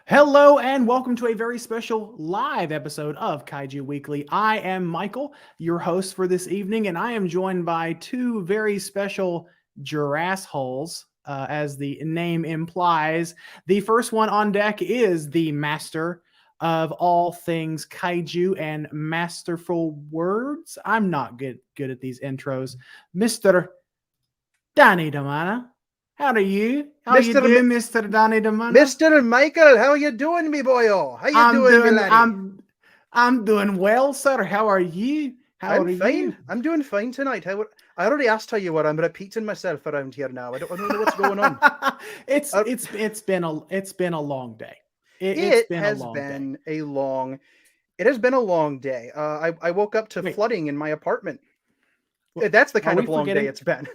Hello and welcome to a very special live episode of Kaiju Weekly. I am Michael, your host for this evening, and I am joined by two very special Jirahs-holes, as the name implies. The first one on deck is the master of all things kaiju and masterful words. I'm not good at these intros, Mr. Danny DiManna. How are you? How you doing, Mr. Danny DiManna? Mr. Michael, how are you doing, me boyo? How you doing, me laddie? I'm doing well, sir. How are you? I'm fine. I'm doing fine tonight. I already asked how you were. I'm repeating myself around here now. I don't know what's going on. It's been a long day. It has been a long day. I woke up to flooding in my apartment. That's the kind of long day it's been.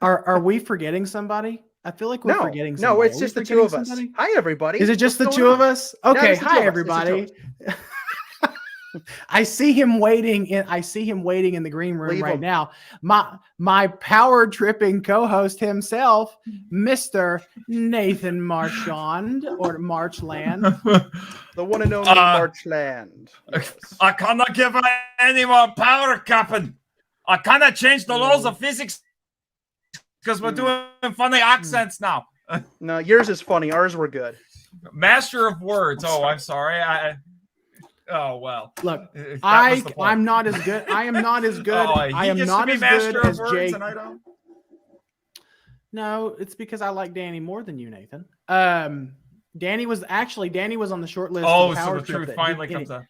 Are we forgetting somebody? I feel like we're forgetting somebody. No, it's just the two of us. Hi, everybody. Is it just the two of us? Okay, hi, everybody. I see him waiting in the green room right now. My power tripping co-host himself, Mr. Nathan Marchand or Marchland. The one and only Marchland. Yes. I cannot give any more power, Captain. I cannot change the laws of physics because we're doing funny accents now. No, yours is funny. Ours were good. Master of words. Oh, I'm sorry. Oh well. Look, I'm not as good. I am not as good. I am not as good as Jake. No, it's because I like Danny more than you, Nathan. Danny was on the short list. Oh, so the truth finally comes out.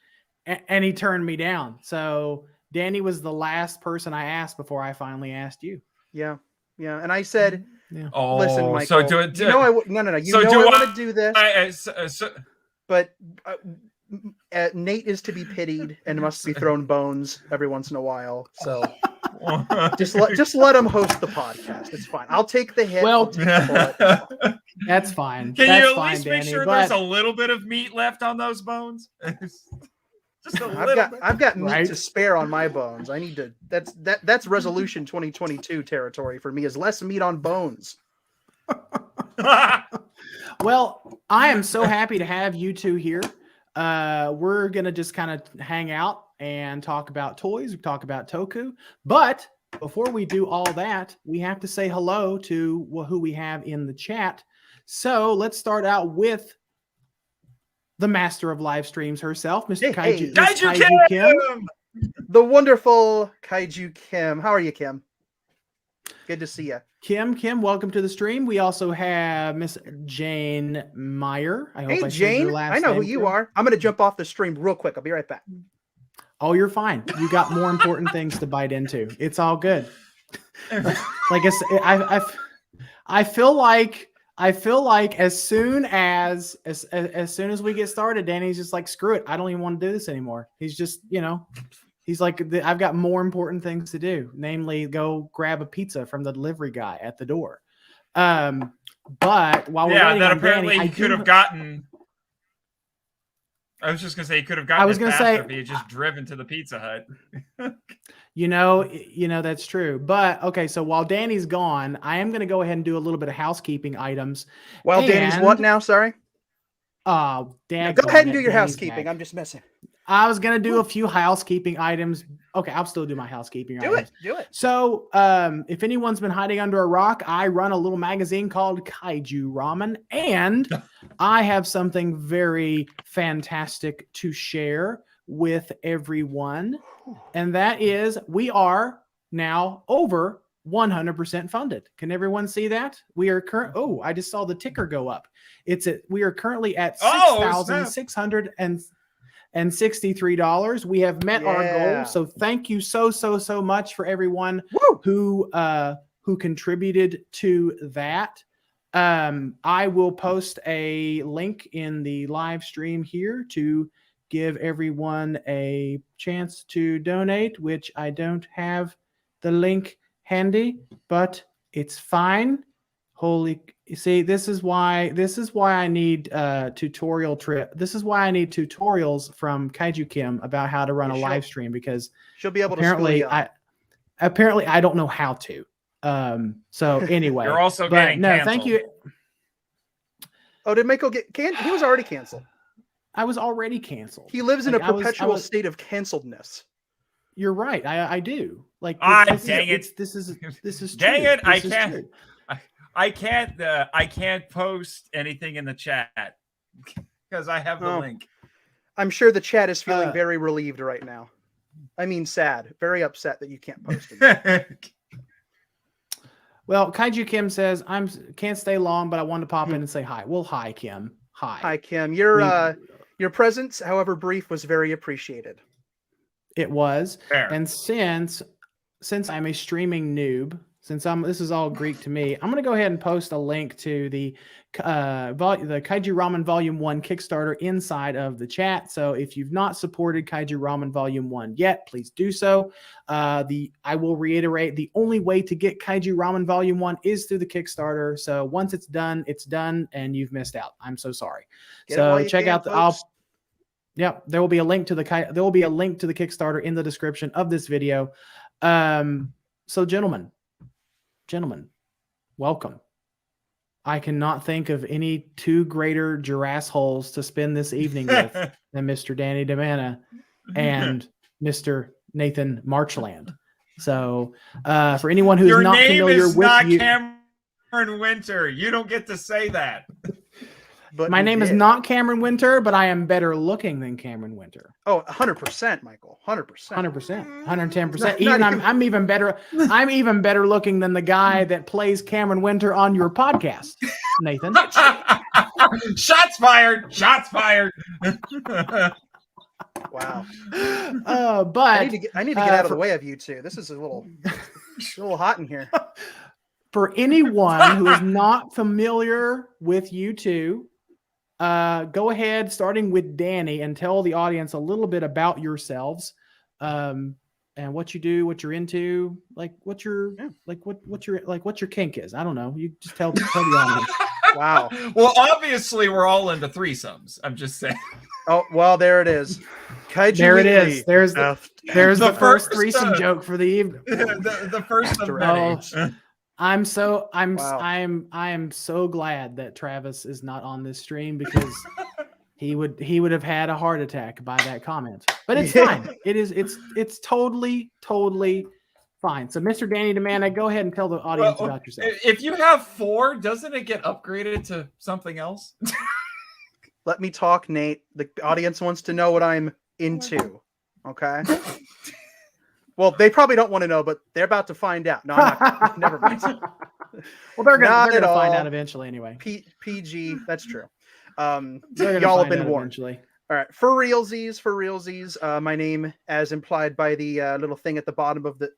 And he turned me down. So Danny was the last person I asked before I finally asked you. Yeah. And I said, "Oh, listen, Michael. So do it. No. You so know I want to do this, but Nate is to be pitied and must be thrown bones every once in a while. So just let him host the podcast. It's fine. I'll take the hit. Well, that's fine. Can you at least make sure there's a little bit of meat left on those bones? Just a little bit. I've got meat to spare on my bones. I need to. That's resolution 2022 territory for me. Is less meat on bones. Well, I am so happy to have you two here. We're gonna just kind of hang out and talk about toys. We talk about toku, but before we do all that, we have to say hello to who we have in the chat. So let's start out with the master of live streams herself, Mr. Kaiju Kim. The wonderful Kaiju Kim. How are you, Kim? Good to see you. Kim, welcome to the stream. We also have Miss Jane Meyer. Hey, Jane. I know who you are. I'm going to jump off the stream real quick. I'll be right back. Oh, you're fine. You got more important things to bite into. It's all good. Like I feel like as soon as we get started, Danny's just like, screw it. I don't even want to do this anymore. He's just, he's like, I've got more important things to do, namely go grab a pizza from the delivery guy at the door. But while we're waiting on Danny, he could have gotten. I was just gonna say he could have gotten. I was gonna say if he had just driven to the Pizza Hut. That's true. But okay, so while Danny's gone, I am gonna go ahead and do a little bit of housekeeping items. While Danny's what now? Sorry. Dan, go ahead and do your housekeeping. I'm just messing. I was gonna do a few housekeeping items. Okay, I'll still do my housekeeping items. Do it. So, if anyone's been hiding under a rock, I run a little magazine called Kaiju Ramen, and I have something very fantastic to share with everyone, and that is we are now over 100% funded. Can everyone see that? We are I just saw the ticker go up. We are currently at $6,663. We have met our goal. So thank you so much for everyone who contributed to that. I will post a link in the live stream here to give everyone a chance to donate, which I don't have the link handy, but it's fine. See, this is why I need tutorial trip. This is why I need tutorials from Kaiju Kim about how to run a live stream, because she'll be able to apparently I don't know how to. So anyway, you're also getting canceled. Thank you. Oh, did Michael get canceled? He was already canceled. I was already canceled. He lives in a perpetual state of canceledness. You're right. I do. Like, dang it. This is dang true. it. I can't post anything in the chat because I have the link. I'm sure the chat is feeling very relieved right now. I mean, sad, very upset that you can't post it. Well, Kaiju Kim says, can't stay long, but I wanted to pop in and say hi. Well, hi, Kim. Hi. Hi, Kim. Your presence, however brief, was very appreciated. It was. Fair. And since I'm a streaming noob, this is all Greek to me, I'm going to go ahead and post a link to the Kaiju Ramen Volume 1 Kickstarter inside of the chat. So if you've not supported Kaiju Ramen Volume 1 yet, please do so. I will reiterate, the only way to get Kaiju Ramen Volume 1 is through the Kickstarter. So once it's done, and you've missed out. I'm so sorry. So check out there will be a link to the Kickstarter in the description of this video. So gentlemen, welcome. I cannot think of any two greater Jirahs-holes to spend this evening with than Mr. Danny DiManna and Mr. Nathan Marchand. So, for anyone who's not familiar with you, Cameron Winter. You don't get to say that. But my name is not Cameron Winter, but I am better looking than Cameron Winter. Oh, 100%, Michael. 100%. 100%. 110%. I'm even better. I'm even better looking than the guy that plays Cameron Winter on your podcast, Nathan. Shots fired. Shots fired. Wow. But I need to get out of the way of you two. This is a little hot in here. For anyone who is not familiar with you two, go ahead, starting with Danny, and tell the audience a little bit about yourselves, and what you do, what you're into, like what your kink is. I don't know. You just tell the audience. Wow. Well, obviously we're all into threesomes. I'm just saying. Oh, well, there it is. Kaiju there Weekly. It is. There's the first threesome joke for the evening. The first of many. I am so glad that Travis is not on this stream, because he would have had a heart attack by that comment. But it's fine. It's totally fine. So, Mr. Danny DiManna, go ahead and tell the audience about yourself. If you have 4, doesn't it get upgraded to something else? Let me talk, Nate. The audience wants to know what I'm into. Okay. Well, they probably don't want to know, but they're about to find out. No, I'm not. Never mind. Well, they're going to find out eventually anyway. PG, that's true. Y'all have been warned. Eventually. All right, for realsies. My name, as implied by the little thing at the bottom of the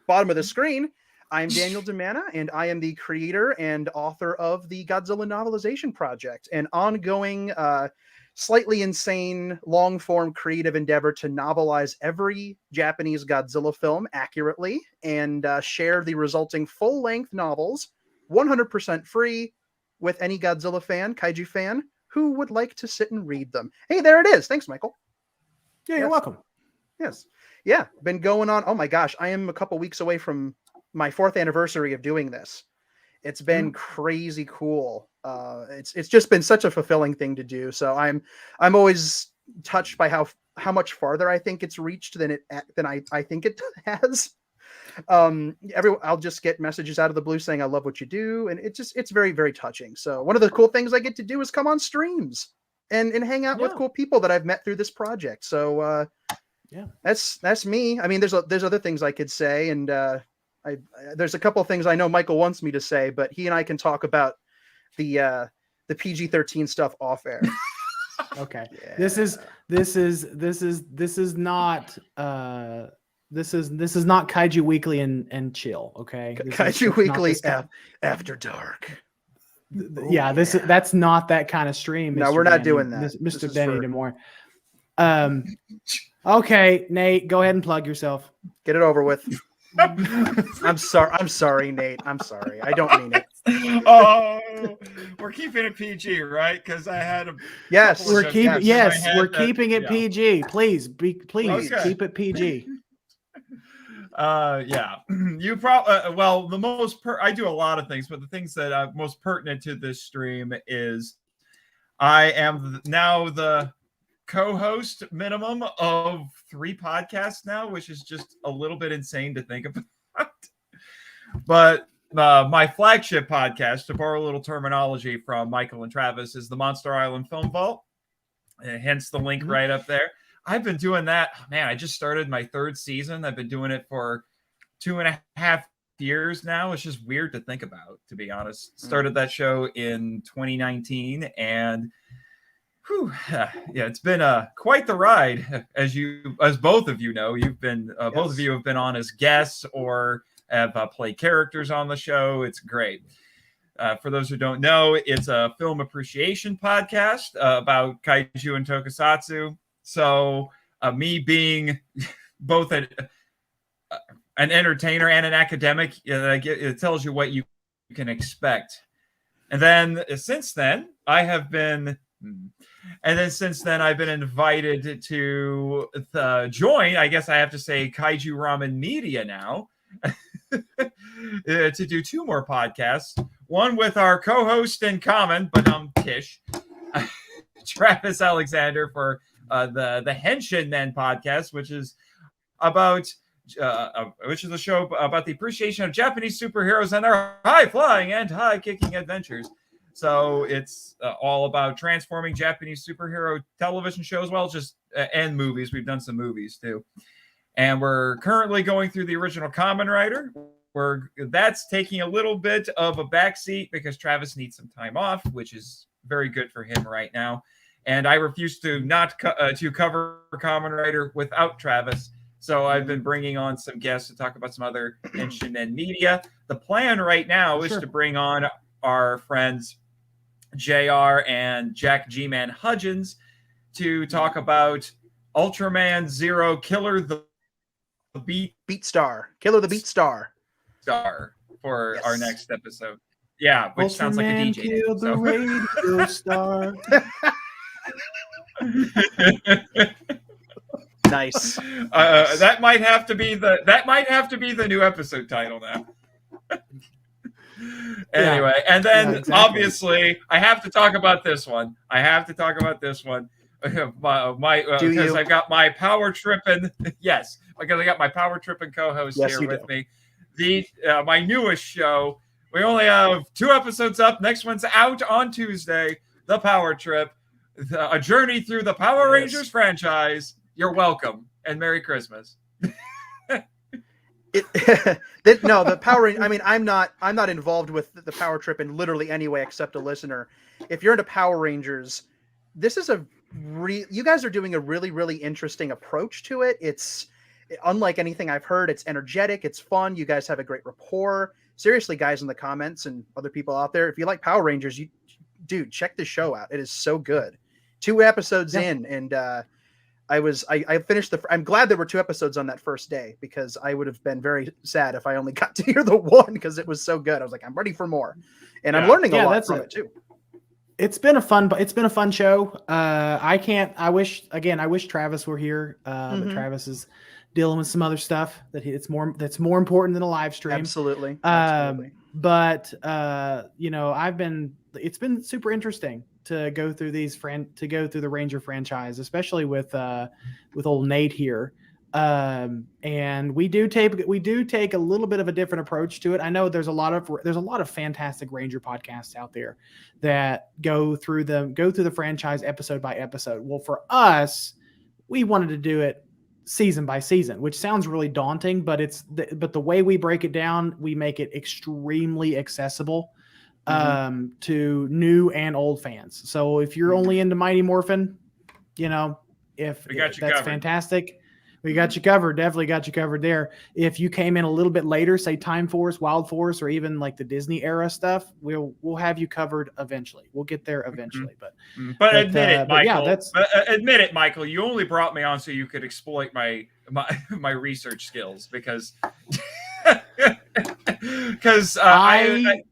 bottom of the screen. I'm Daniel DiManna, and I am the creator and author of the Godzilla Novelization Project, an ongoing, slightly insane, long-form creative endeavor to novelize every Japanese Godzilla film accurately and share the resulting full-length novels 100% free with any Godzilla fan, Kaiju fan, who would like to sit and read them. Hey, there it is. Thanks, Michael. Yeah, you're welcome. Yes. Yeah, been going on. Oh my gosh, I am a couple weeks away from my 4th anniversary of doing this. It's been crazy cool. It's just been such a fulfilling thing to do. So I'm always touched by how much farther I think it's reached than I think it has. I'll just get messages out of the blue saying I love what you do, and it's very, very touching. So one of the cool things I get to do is come on streams and hang out with cool people that I've met through this project. So that's me. I mean, there's other things I could say, and there's a couple of things I know Michael wants me to say, but he and I can talk about the PG-13 stuff off air. Okay. Yeah. This is not Kaiju Weekly and chill. Okay. Kaiju Weekly after dark. That's not that kind of stream. No, we're not doing that. Mr. Denny anymore. Okay, Nate, go ahead and plug yourself. Get it over with. I'm sorry, Nate. I'm sorry. I don't mean it. Oh, we're keeping it PG, right? Because I had a we're keeping it PG. Please keep it PG. Yeah, you probably well, the most I do a lot of things, but the things that are most pertinent to this stream is I am now the co-host minimum of 3 podcasts now, which is just a little bit insane to think about. But my flagship podcast, to borrow a little terminology from Michael and Travis, is the Monster Island Film Vault, hence the link right up there. I've been doing that. Man, I just started my 3rd season. I've been doing it for 2.5 years now. It's just weird to think about, to be honest. Started that show in 2019, and whew, yeah, it's been quite the ride. As both of you know, you've been both of you have been on as guests or have played characters on the show. It's great. For those who don't know, it's a film appreciation podcast about kaiju and tokusatsu. So me being both an entertainer and an academic, it tells you what you can expect. And then since then, I've been invited to join, I guess I have to say, Kaiju Ramen Media now, to do 2 more podcasts. One with our co-host in common, but Tish, Travis Alexander, for the Henshin Men Podcast, which is about a show about the appreciation of Japanese superheroes and their high-flying and high-kicking adventures. So it's all about transforming Japanese superhero television shows, and movies. We've done some movies too. And we're currently going through the original Kamen Rider, where that's taking a little bit of a backseat because Travis needs some time off, which is very good for him right now. And I refuse to to cover Kamen Rider without Travis. So I've been bringing on some guests to talk about some other Henshin Men media. The plan right now is to bring on our friends JR and Jack G-Man Hudgens to talk about Ultraman Zero Killer the Beat Star for our next episode. Yeah, which Ultraman sounds like a DJ. Killed the radio star. Nice. That might have to be the new episode title now. Anyway, and then obviously I have to talk about this one. Because I got my power tripping. Yes, because I got my power tripping co-host here with me. My newest show. We only have 2 episodes up. Next one's out on Tuesday. The Power Trip, a journey through the Power Rangers franchise. You're welcome, and Merry Christmas. The Power. I mean, I'm not involved with the Power Trip in literally any way except a listener. If you're into Power Rangers, this is you guys are doing a really, really interesting approach to it. It's unlike anything I've heard. It's energetic. It's fun. You guys have a great rapport. Seriously, guys in the comments and other people out there, if you like Power Rangers, dude, check this show out. It is so good. 2 episodes in, and I finished I'm glad there were 2 episodes on that first day, because I would have been very sad if I only got to hear the 1, because it was so good. I was like, I'm ready for more, and I'm learning a lot from it too. It's been a fun show. I wish Travis were here, but Travis is dealing with some other stuff that's more important than a live stream. Absolutely. But it's been super interesting to go through the Ranger franchise, especially with old Nate here. And we do take a little bit of a different approach to it. I know there's a lot of fantastic Ranger podcasts out there that go through the franchise episode by episode. Well, for us, we wanted to do it season by season, which sounds really daunting, but but the way we break it down, we make it extremely accessible to new and old fans. So if you're only into Mighty Morphin, that's covered. Fantastic. We got you covered. Definitely got you covered there. If you came in a little bit later, say Time Force, Wild Force, or even like the Disney era stuff, we'll have you covered eventually. We'll get there eventually. But admit it, Michael. Admit it, Michael. You only brought me on so you could exploit my research skills, because I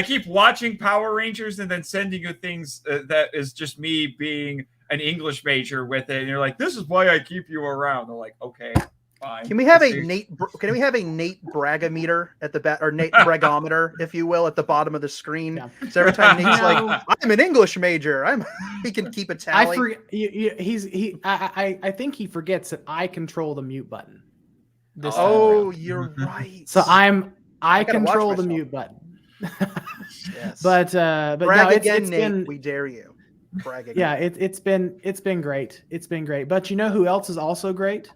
keep watching Power Rangers and then sending you things that is just me being an English major with it, and you're like, this is why I keep you around. I'm like, okay. fine. Can we have a Nate? Can we have a Nate Bragameter at the back, or Nate Bragameter, if you will, at the bottom of the screen? Yeah. So every time Nate's like, "I'm an English major," he can keep a tally. I think he forgets that I control the mute button. You're right. So I control the mute button. Yes. But brag again, Nate. We dare you. Brag again. Yeah, it's been great. It's been great. But you know who else is also great?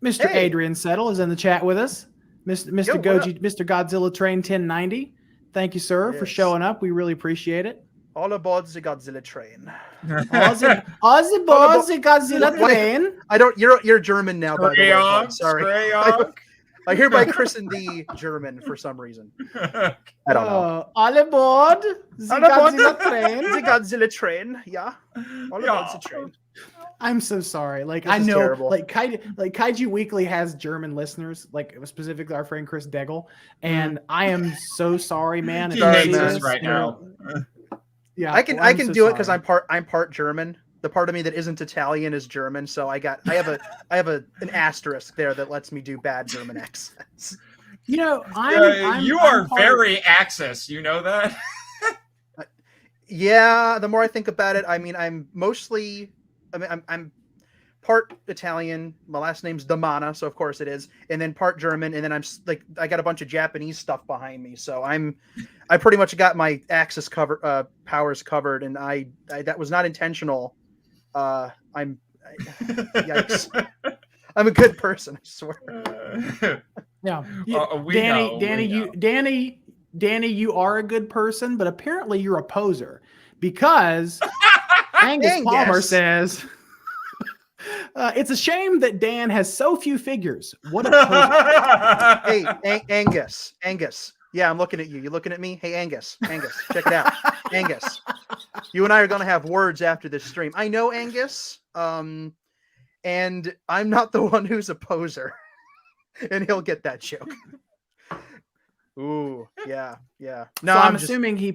Mr. Adrian Settle is in the chat with us. Mr. Godzilla Train 1090. Thank you, sir, for showing up. We really appreciate it. All aboard the Godzilla train. All aboard the Godzilla train. I don't. You're German now, by the way. Sorry. I hereby christen thee German for some reason. I don't know. All aboard the Godzilla train. The Godzilla train. Yeah. All aboard the train. I'm so sorry. Like, I know, terrible. like Kaiju Weekly has German listeners, like specifically our friend Chris Degel, and I am so sorry, man. He hates us right now. Yeah, I can do it because I'm part German. The part of me that isn't Italian is German, so I have an asterisk there that lets me do bad German accents. You know, you are very Axis. You know that? Yeah. The more I think about it, I mean, I'm part Italian. My last name's DiManna, so of course it is, and then part German, and then I'm like, I got a bunch of Japanese stuff behind me, so I pretty much got my Axis powers covered, and I that was not intentional. Yikes. I'm a good person, I swear. Yeah. Danny, you are a good person, but apparently you're a poser because Angus Palmer says it's a shame that Dan has so few figures. What a poser. Hey, Angus. Yeah, I'm looking at you. You looking at me? Hey, Angus, check it out. Angus, you and I are going to have words after this stream. I know, Angus, and I'm not the one who's a poser, and he'll get that joke. Ooh, yeah. No, so I'm assuming he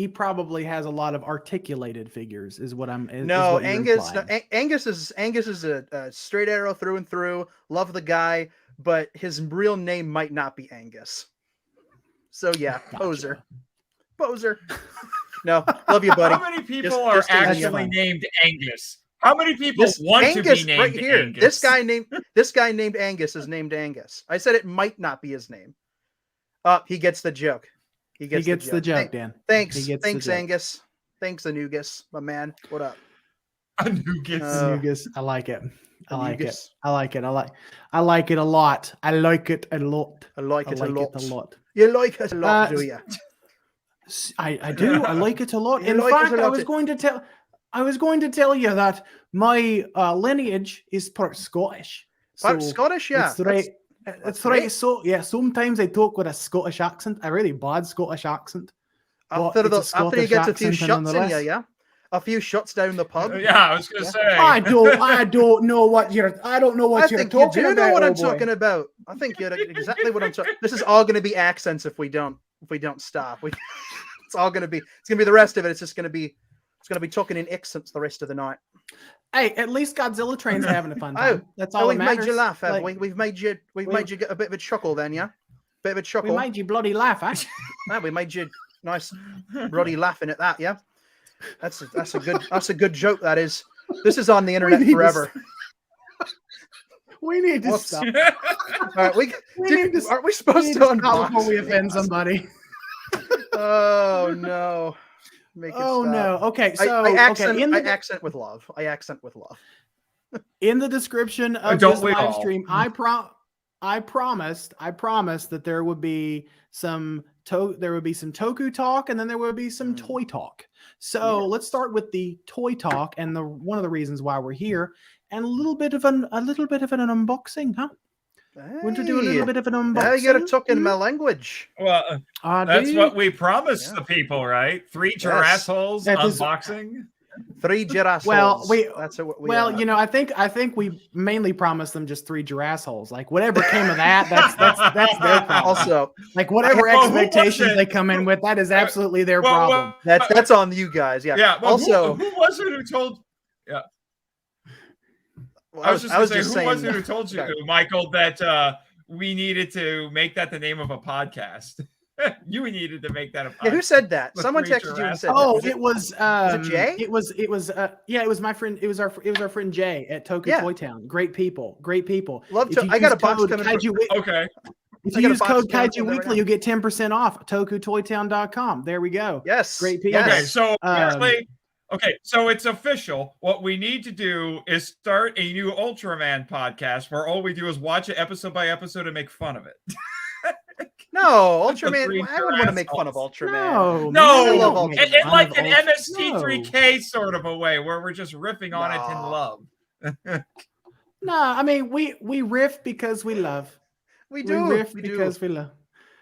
probably has a lot of articulated figures. Is what I'm. No, Angus. Angus is a straight arrow through and through. Love the guy. But his real name might not be Angus. So yeah, poser. No, love you, buddy. How many people are actually named Angus? How many people want to be named right here? Angus? This guy named Angus is named Angus. I said it might not be his name. He gets the joke. He gets the joke, Dan. Thanks, Angus. Thanks, Anugus, my man. What up? Anugus. I like it. I like it a lot. I like it a lot. You like it a lot, do you? I do. I like it a lot. In fact, I was going to tell you that my lineage is part Scottish. Part Scottish, yeah. That's right. So yeah, sometimes I talk with a Scottish accent, a really bad Scottish accent. After you get a few shots in you, yeah. A few shots down the pub. Yeah, I was gonna say. I don't know what you're talking about. You do know what I'm talking about. I think you're exactly what I'm talking. This is all going to be accents if we don't stop. It's all going to be. It's going to be the rest of it. It's going to be talking in accents the rest of the night. Hey, at least Godzilla Train's having a fun time. That's all. We've made you laugh, have we? We've made you get a bit of a chuckle, then, yeah. Bit of a chuckle. We made you bloody laugh, eh? Yeah, we made you nice, bloody laughing at that, yeah. That's a good joke. That is. This is on the internet forever. We need to stop. All right, aren't we supposed to unbox before we offend somebody? Oh no! No! Okay, so I accent with love. In the description of this live stream, I promised that there would be some toku talk, and then there would be some toy talk. So let's start with the toy talk, and one of the reasons why we're here, and a little bit of an unboxing, huh? Hey, want to do a little bit of an unboxing? Now you got to talk in my language. Well, that's what we promised the people, right? 3 Jirahs-holes unboxing. 3 Jirahs-holes. Well, I think we mainly promised them just 3 Jirahs-holes. Like whatever came of that, that's their problem. Also, like whatever expectations they come in with, that is absolutely their problem. That's on you guys. Yeah. Yeah. Well, also, who was it who told? Yeah. I was just saying, who was it who told you, Michael, that we needed to make that the name of a podcast? You needed to make that a podcast. Yeah, who said that? Someone texted you and said that. It was Jay? It was my friend. It was our friend Jay at Toy Town. Great people. Love to. I got a box coming. Okay. If you use code Kaiju Weekly, you'll get 10% off. tokutoytown.com. There we go. Yes. Great people. Okay, so apparently, so it's official. What we need to do is start a new Ultraman podcast where all we do is watch it episode by episode and make fun of it. No, Ultraman. I wouldn't want to make fun of Ultraman. No, in like an MST3K sort of a way where we're just riffing on it in love. No, I mean we riff because we love. We do. We riff because we love.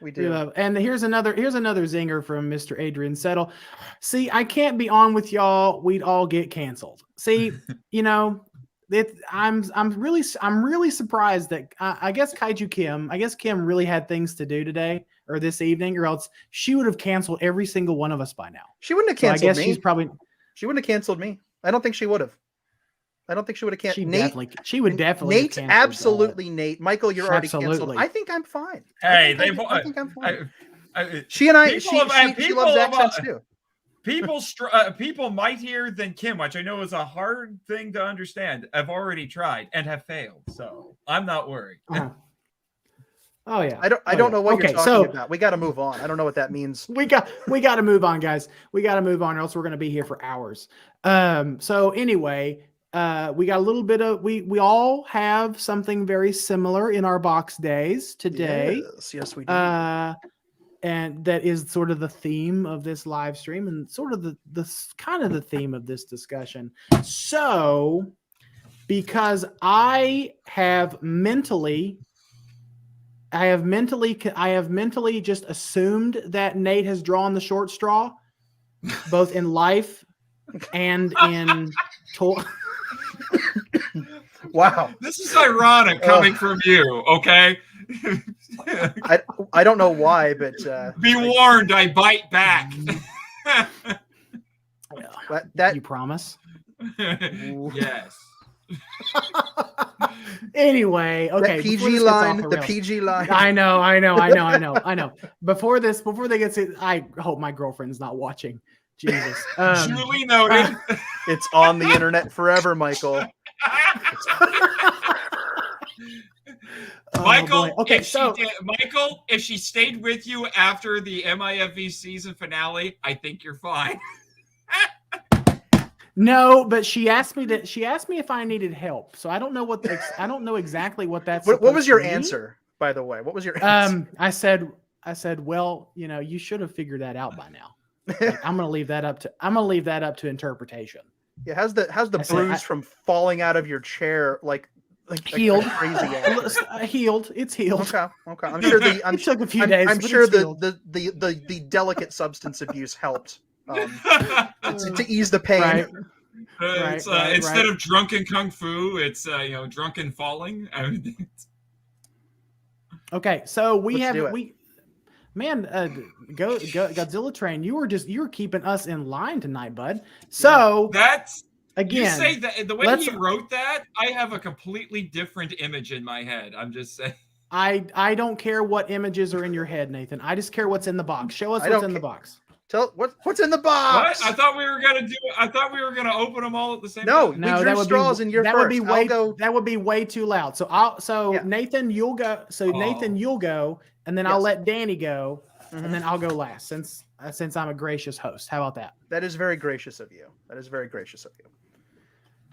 We do. We love. And here's another zinger from Mr. Adrian Settle. See, I can't be on with y'all. We'd all get canceled. See, I'm really surprised that I guess Kim really had things to do today or this evening, or else she would have canceled every single one of us by now. She wouldn't have canceled me. She wouldn't have canceled me. I don't think she would have. I don't think she would have canceled. She would definitely. Nate, absolutely, Nate. Michael, you're already canceled. I think I'm fine. Hey, I think I'm fine. She and I. She loves accents too. People mightier than Kim, which I know is a hard thing to understand. I've already tried and have failed, so I'm not worried. Uh-huh. Oh yeah. I don't know what you're talking about. We got to move on. I don't know what that means. We got to move on, guys. We got to move on, or else we're going to be here for hours. So anyway, we got a little bit of we all have something very similar in our box days today. Yes, we do. And that is sort of the theme of this live stream and sort of the kind of the theme of this discussion. So, because I have mentally just assumed that Nate has drawn the short straw, both in life and in toy. Wow, this is ironic coming from you. Okay. I don't know why, but be warned, I bite back. That you promise? Yes. Anyway, okay. The PG line. I know. Before they get to, I hope my girlfriend's not watching. Jesus. Duly noted. It's on the internet forever, Michael. Michael, if she stayed with you after the MIFV season finale, I think you're fine. No, but she asked me if I needed help. So I don't know exactly what that's. What was your answer, by the way? What was your answer? I said, well, you should have figured that out by now. Like, I'm gonna leave that up to interpretation. Yeah, how's the bruise from falling out of your chair like healed? Crazy. Healed. It's healed. Okay. I'm sure it took a few days. I'm sure the delicate substance abuse helped to ease the pain. Right. Instead of drunken kung fu, it's drunken falling. Okay, so Godzilla Train, you were keeping us in line tonight, bud. So that's again. You say that the way you wrote that, I have a completely different image in my head. I'm just saying. I don't care what images are in your head, Nathan. I just care what's in the box. Show us what's in the box. Tell what's in the box. What? I thought we were gonna open them all at the same time. No, we drew straws in your first. That would be way too loud. So Nathan, you'll go. So Nathan, you'll go, and then I'll let Danny go, and then I'll go last since I'm a gracious host. How about that? That is very gracious of you.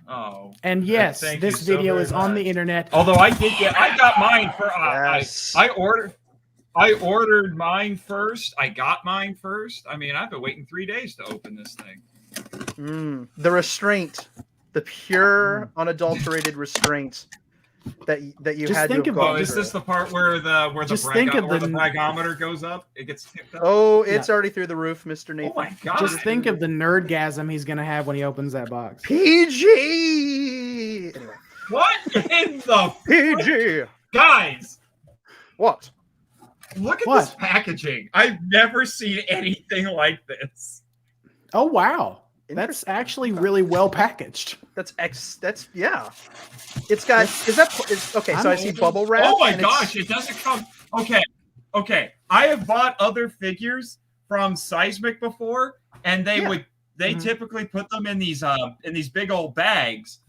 Oh. And yes, this video is on the internet. Although I got mine for I ordered mine first. I got mine first. I mean, I've been waiting 3 days to open this thing. The restrint, the pure, unadulterated restraint that you just had think to about. Is this the part where the bragometer goes up? It gets tipped up. Oh, it's already through the roof, Mr. Nathan. Oh my God! Just think of the nerdgasm he's gonna have when he opens that box. PG. Anyway, what in the PG guys? What? Look at this packaging. I've never seen anything like this. Oh wow! That's actually really well packaged. That's yeah. It's got okay. So I see bubble wrap. Oh my gosh! It doesn't come. Okay. I have bought other figures from Seismic before, and they typically put them in these big old bags.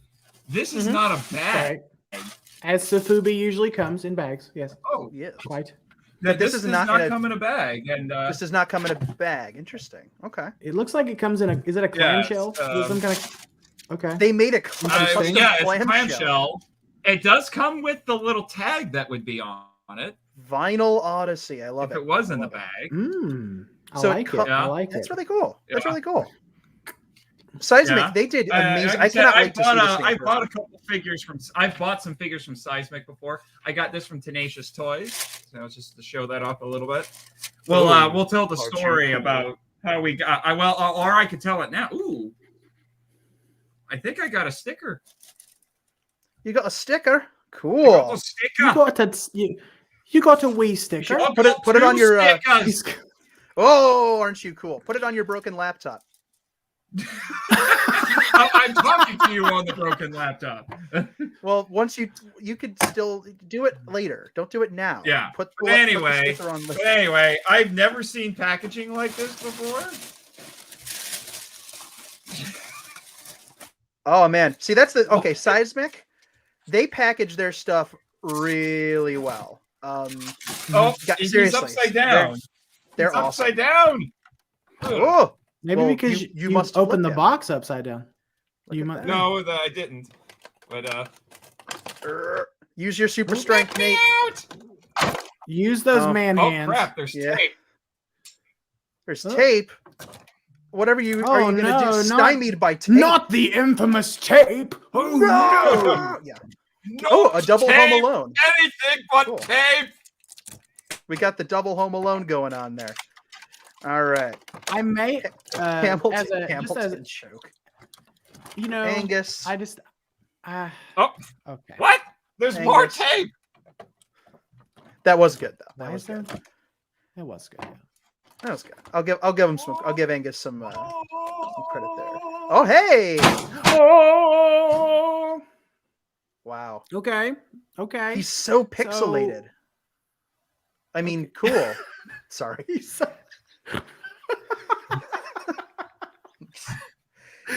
This is not a bag. Right. As Sofubi usually comes in bags. Yes. Oh yes. Quite. This does not come in a bag, and this does not come in a bag. Interesting. Okay. It looks like it comes in a. Is it a clamshell? Some kind of. Okay. They made a clamshell. It does come with the little tag that would be on it. Vinyl Odyssey. I love it. If it was in the bag. I like it. I like it. That's really cool. That's really cool. Seismic, they did amazing. I cannot wait to see this. I bought a couple figures from. I've bought some figures from Seismic before. I got this from Tenacious Toys. So just to show that off a little bit. Well, we'll tell the story about how we got. Or I could tell it now. Ooh, I think I got a sticker. You got a sticker? Cool. You got a wee sticker. Put it on your. Oh, aren't you cool? Put it on your broken laptop. I'm talking to you on the broken laptop. Well, once you could still do it later. Don't do it now. Yeah. Anyway, I've never seen packaging like this before. Oh man, see that's the okay. Seismic, they package their stuff really well. Seriously, he's upside down. They're awesome. Upside down. Oh. Maybe because you must open the box upside down. No, I didn't. But use your super strength, Nate. Use those man hands. Oh crap! There's tape. There's tape. Whatever are you going to do? Stymied by tape. Not the infamous tape. Oh no! Yeah. No, a double tape, Home Alone. Anything but tape. We got the double Home Alone going on there. All right. I may Hamilton joke. You know, Angus. I just. Okay. What? There's more tape. That was good though. That was good. That was good. That was good. I'll give him some. I'll give Angus some credit there. Oh hey. Oh. Wow. Okay. He's so pixelated. I mean, cool. Sorry.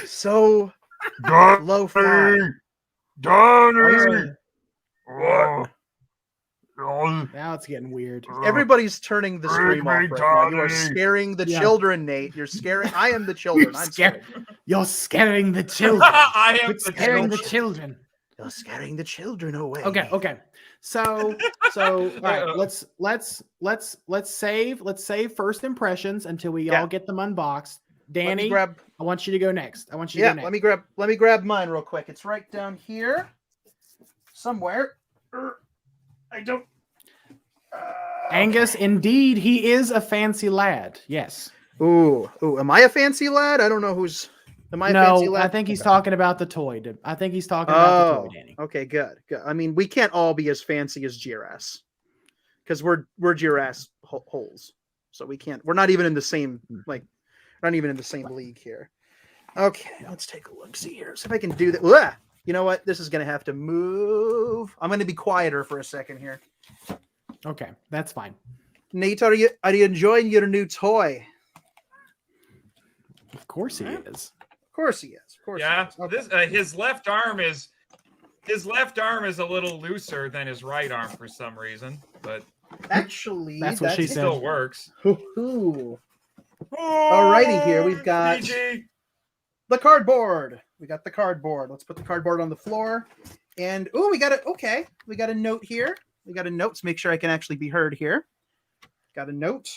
So low fi. Donnie. Now it's getting weird. Everybody's turning the stream off right now. You are scaring the children, Nate. You're scaring. I am the children. I'm scared. You're scaring the children. I am scaring the children. You're scaring the children away. Okay. So all right, let's save first impressions until we all get them unboxed. Danny, I want you to go next. Go next. Let me grab mine real quick. It's right down here somewhere. I don't. Angus, indeed, he is a fancy lad. Yes. Ooh. Am I a fancy lad? I don't know who's. Am I a fancy lad? I think he's talking about the toy. I think he's talking about the toy, Danny. Okay, good. I mean, we can't all be as fancy as Jirahs, because we're Jirahs-holes, so we can't. We're not even in the same not even in the same league here. Okay, let's take a look. See here. See if I can do that. You know what? This is going to have to move. I'm going to be quieter for a second here. Okay, that's fine. Nate, are you enjoying your new toy? Of course he is. Of course he is. Yeah. Okay. His left arm is a little looser than his right arm for some reason, but actually, that's what she said. Still works. Alrighty, here we've got the cardboard. Let's put the cardboard on the floor, and we got a note here. We got a note to make sure I can actually be heard here. Got a note.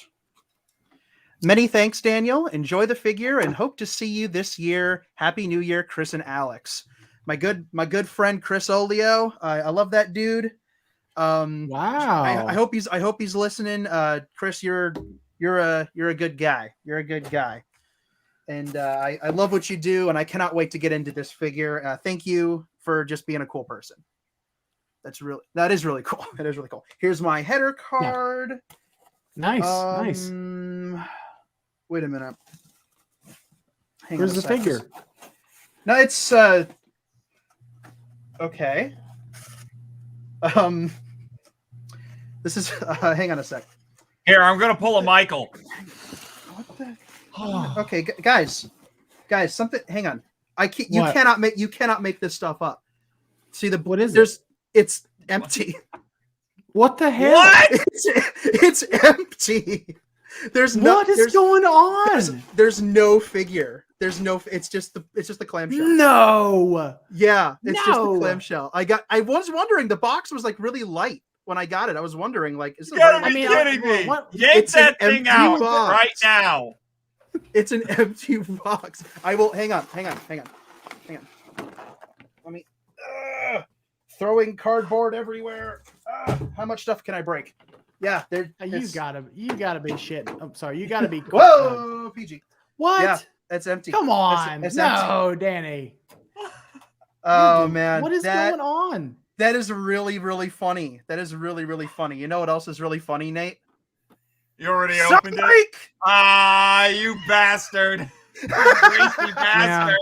Many thanks, Daniel. Enjoy the figure and hope to see you this year. Happy New Year, Chris and Alex. My good friend Chris Olio. I love that dude. Wow. I hope he's listening. Chris, you're a good guy. You're a good guy. And I love what you do, and I cannot wait to get into this figure. Thank you for just being a cool person. That is really cool. That is really cool. Here's my header card. Yeah. Nice. Wait a minute. Where's the figure? No, it's okay. This is hang on a sec. Here, I'm gonna pull a Michael. What the? Okay, guys, something. Hang on. You cannot make this stuff up. See what is it? It's empty. What the hell? What? It's empty. What is going on? There's no figure. It's just the clamshell. No. Yeah, it's just the clamshell. I was wondering, the box was like really light when I got it. I was wondering, like, is you gotta be kidding me? Yank that thing out right now. It's an empty box. I will hang on. Let me throwing cardboard everywhere. How much stuff can I break? Yeah, you gotta be shitting. I'm sorry, you gotta be. Whoa, PG. What? Yeah, it's empty. Come on, it's no, empty. Danny. Oh man, what is going on? That is really, really funny. That is really, really funny. You know what else is really funny, Nate? You already opened it. You bastard! You crazy bastard!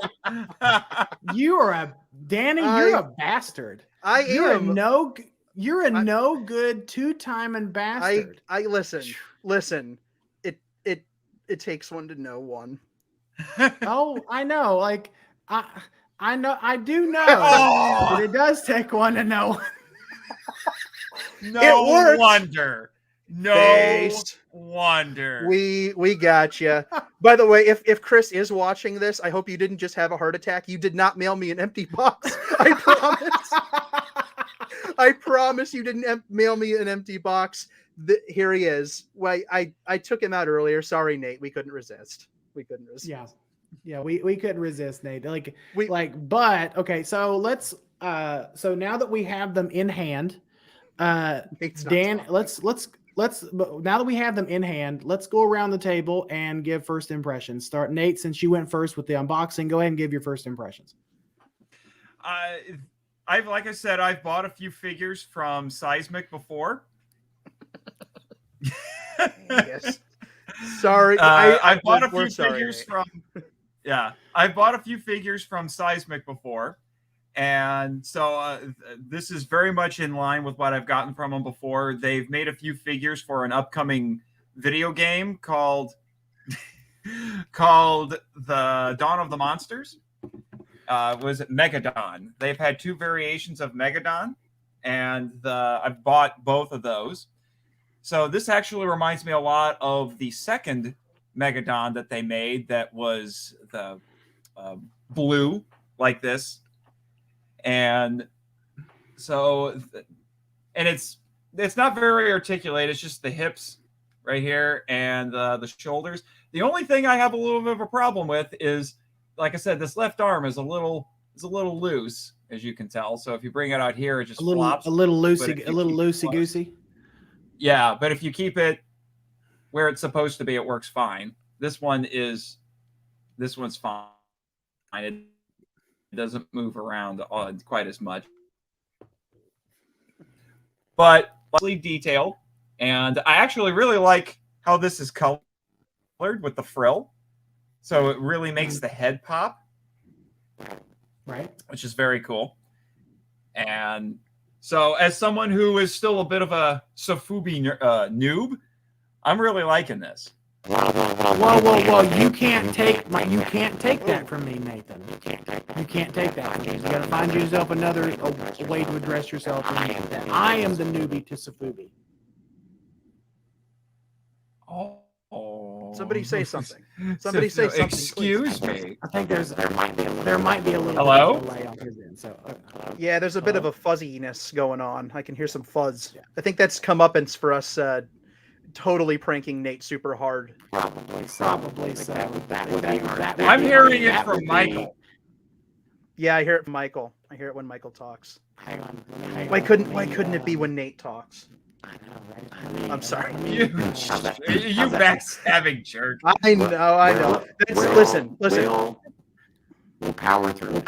You're a bastard. You're a no good two-timing bastard. I listen. It takes one to know one. Oh, I know. Like I do know, but it does take one to know. No wonder. No wonder. We got you. By the way, if Chris is watching this, I hope you didn't just have a heart attack. You did not mail me an empty box. I promise. I promise you didn't mail me an empty box. Here he is. Well, I took him out earlier. Sorry, Nate. We couldn't resist. Yeah, we couldn't resist, Nate. But okay. So let's. So now that we have them in hand, Dan, let's. Now that we have them in hand, let's go around the table and give first impressions. Start, Nate, since you went first with the unboxing. Go ahead and give your first impressions. Like I said, I've bought a few figures from Seismic before. Yes. Sorry, I bought a few figures from. Yeah, I've bought a few figures from Seismic before, and so this is very much in line with what I've gotten from them before. They've made a few figures for an upcoming video game called The Dawn of the Monsters. Was it Megadon? They've had two variations of Megadon, and I've bought both of those. So this actually reminds me a lot of the second Megadon that they made that was the blue like this. And so, and it's not very articulate. It's just the hips right here and the shoulders. The only thing I have a little bit of a problem with is, like I said, this left arm is a little loose, as you can tell. So if you bring it out here, it just flops. A little loosey goosey. Yeah, but if you keep it where it's supposed to be, it works fine. This one's fine. It doesn't move around quite as much, but sleeve detailed. And I actually really like how this is colored with the frill. So it really makes the head pop. Right. Which is very cool. And so as someone who is still a bit of a Sofubi noob, I'm really liking this. Whoa. You can't take that from me, Nathan. You can't take that from me. You got to find yourself another way to address yourself. I am the newbie to Sofubi. Oh. Somebody say something. Somebody say something. Excuse me. I think there might be a little Hello? delay on his end. So yeah, there's a bit of a fuzziness going on. I can hear some fuzz. Yeah. I think that's comeuppance for us totally pranking Nate super hard. Probably so. I'm hearing it from Michael. Yeah, I hear it from Michael. I hear it when Michael talks. Hang on. Why couldn't it be when Nate talks? I know, right? I'm sorry. You backstabbing jerk. I know. Listen. We'll power through it.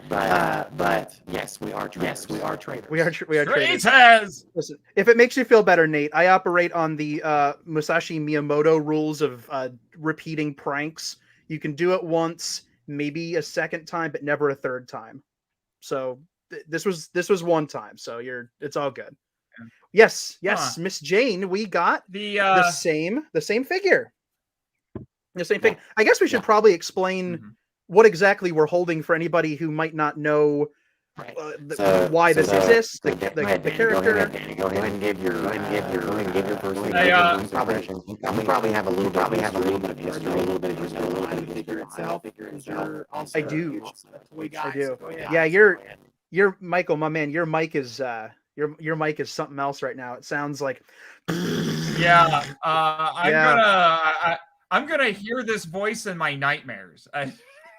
But yes, we are traders. We are traders. Listen, if it makes you feel better, Nate, I operate on the Musashi Miyamoto rules of repeating pranks. You can do it once, maybe a second time, but never a third time. So this was one time. So it's all good. Yes, Miss Jane, we got the same figure. The same thing. I guess we should probably explain what exactly we're holding for anybody who might not know why this exists. The character. Go ahead and give your first impression. We probably have a little bit of history, a little bit of figure itself. I do. Yeah, you're Michael, my man. Your mic is your mic is something else right now. It sounds like. Yeah. I'm gonna hear this voice in my nightmares.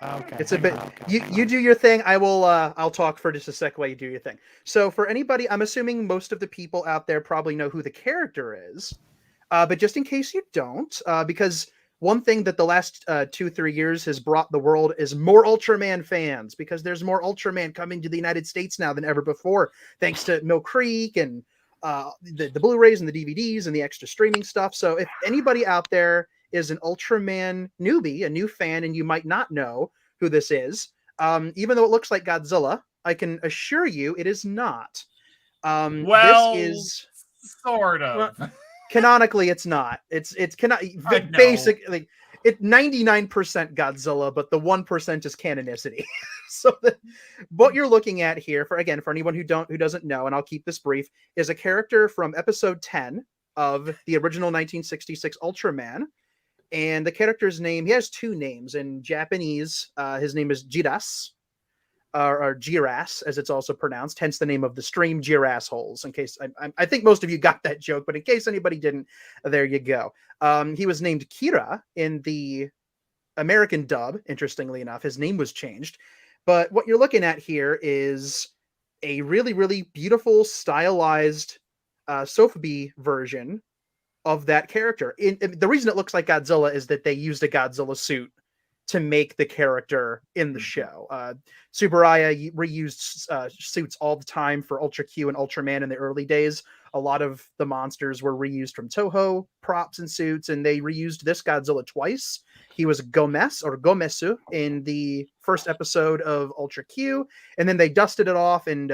Okay. It's a bit. You do your thing. I will. I'll talk for just a sec while you do your thing. So for anybody, I'm assuming most of the people out there probably know who the character is, but just in case you don't, because one thing that the last 2-3 years has brought the world is more Ultraman fans, because there's more Ultraman coming to the United States now than ever before, thanks to Mill Creek and the Blu-rays and the DVDs and the extra streaming stuff. So if anybody out there is an Ultraman newbie, a new fan, and you might not know who this is, even though it looks like Godzilla, I can assure you it is not. This is sort of. Well, canonically, it's not. It's basically 99% Godzilla, but the 1% is canonicity. So what you're looking at here, for anyone who doesn't know, and I'll keep this brief, is a character from episode 10 of the original 1966 Ultraman. And the character's name, he has two names. In Japanese, his name is Jirahs, or Jirahs, as it's also pronounced, hence the name of the stream, Jirahs-holes, in case, I think most of you got that joke, but in case anybody didn't, there you go. He was named Kira in the American dub, interestingly enough. His name was changed. But what you're looking at here is a really, really beautiful, stylized Sofubi version of that character. The reason it looks like Godzilla is that they used a Godzilla suit to make the character in the show. Tsuburaya reused suits all the time for Ultra Q and Ultraman in the early days. A lot of the monsters were reused from Toho, props and suits, and they reused this Godzilla twice. He was Gomesu in the first episode of Ultra Q, and then they dusted it off and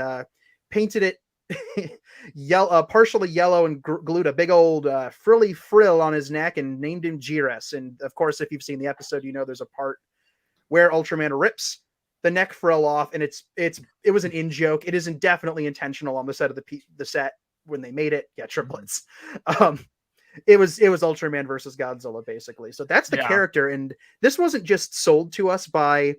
painted it yellow, partially yellow, and glued a big old frilly frill on his neck and named him Jirahs. And of course, if you've seen the episode, you know there's a part where Ultraman rips the neck frill off, and it was an in joke. It isn't definitely intentional on the set of the set when they made it. Yeah, triplets. It was Ultraman versus Godzilla, basically. So that's the character, and this wasn't just sold to us by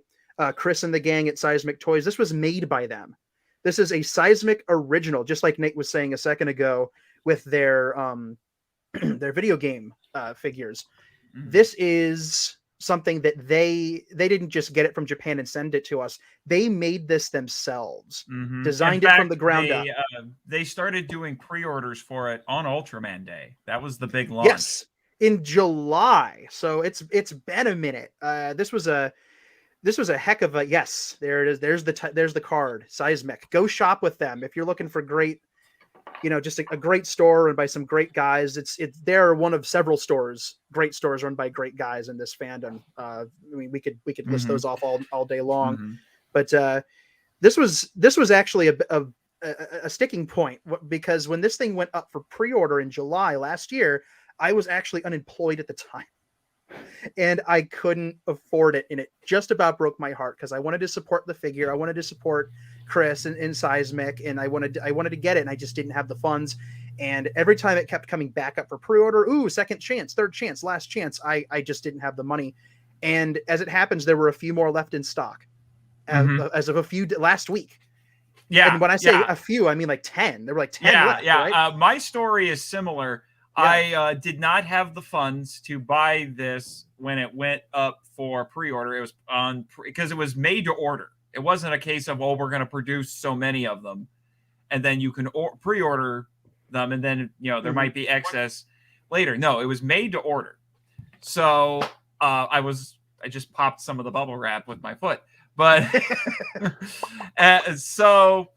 Chris and the gang at Seismic Toys. This was made by them. This is a Seismic original, just like Nate was saying a second ago with their video game figures. Mm-hmm. This is something that they didn't just get it from Japan and send it to us. They made this themselves, designed it from the ground up. They started doing pre-orders for it on Ultraman Day. That was the big launch. Yes, in July. So it's been a minute. This was a heck of a yes. There it is. There's the card. Seismic. Go shop with them if you're looking for great, just a great store run by some great guys. They're one of several great stores run by great guys in this fandom. I mean, we could list those off all day long, but this was actually a sticking point, because when this thing went up for pre-order in July last year, I was actually unemployed at the time. And I couldn't afford it, and it just about broke my heart, because I wanted to support the figure. I wanted to support Chris and Seismic, and I wanted to get it, and I just didn't have the funds. And every time it kept coming back up for pre-order, second chance, third chance, last chance, I just didn't have the money. And as it happens, there were a few more left in stock as of a few last week. Yeah. And when I say a few, I mean like 10. There were like 10 left, right? My story is similar. Yeah. I did not have the funds to buy this when it went up for pre-order. It was because it was made to order. It wasn't a case of, we're going to produce so many of them, and then you can pre-order them, and then there might be excess later. No, it was made to order. So I just popped some of the bubble wrap with my foot, but so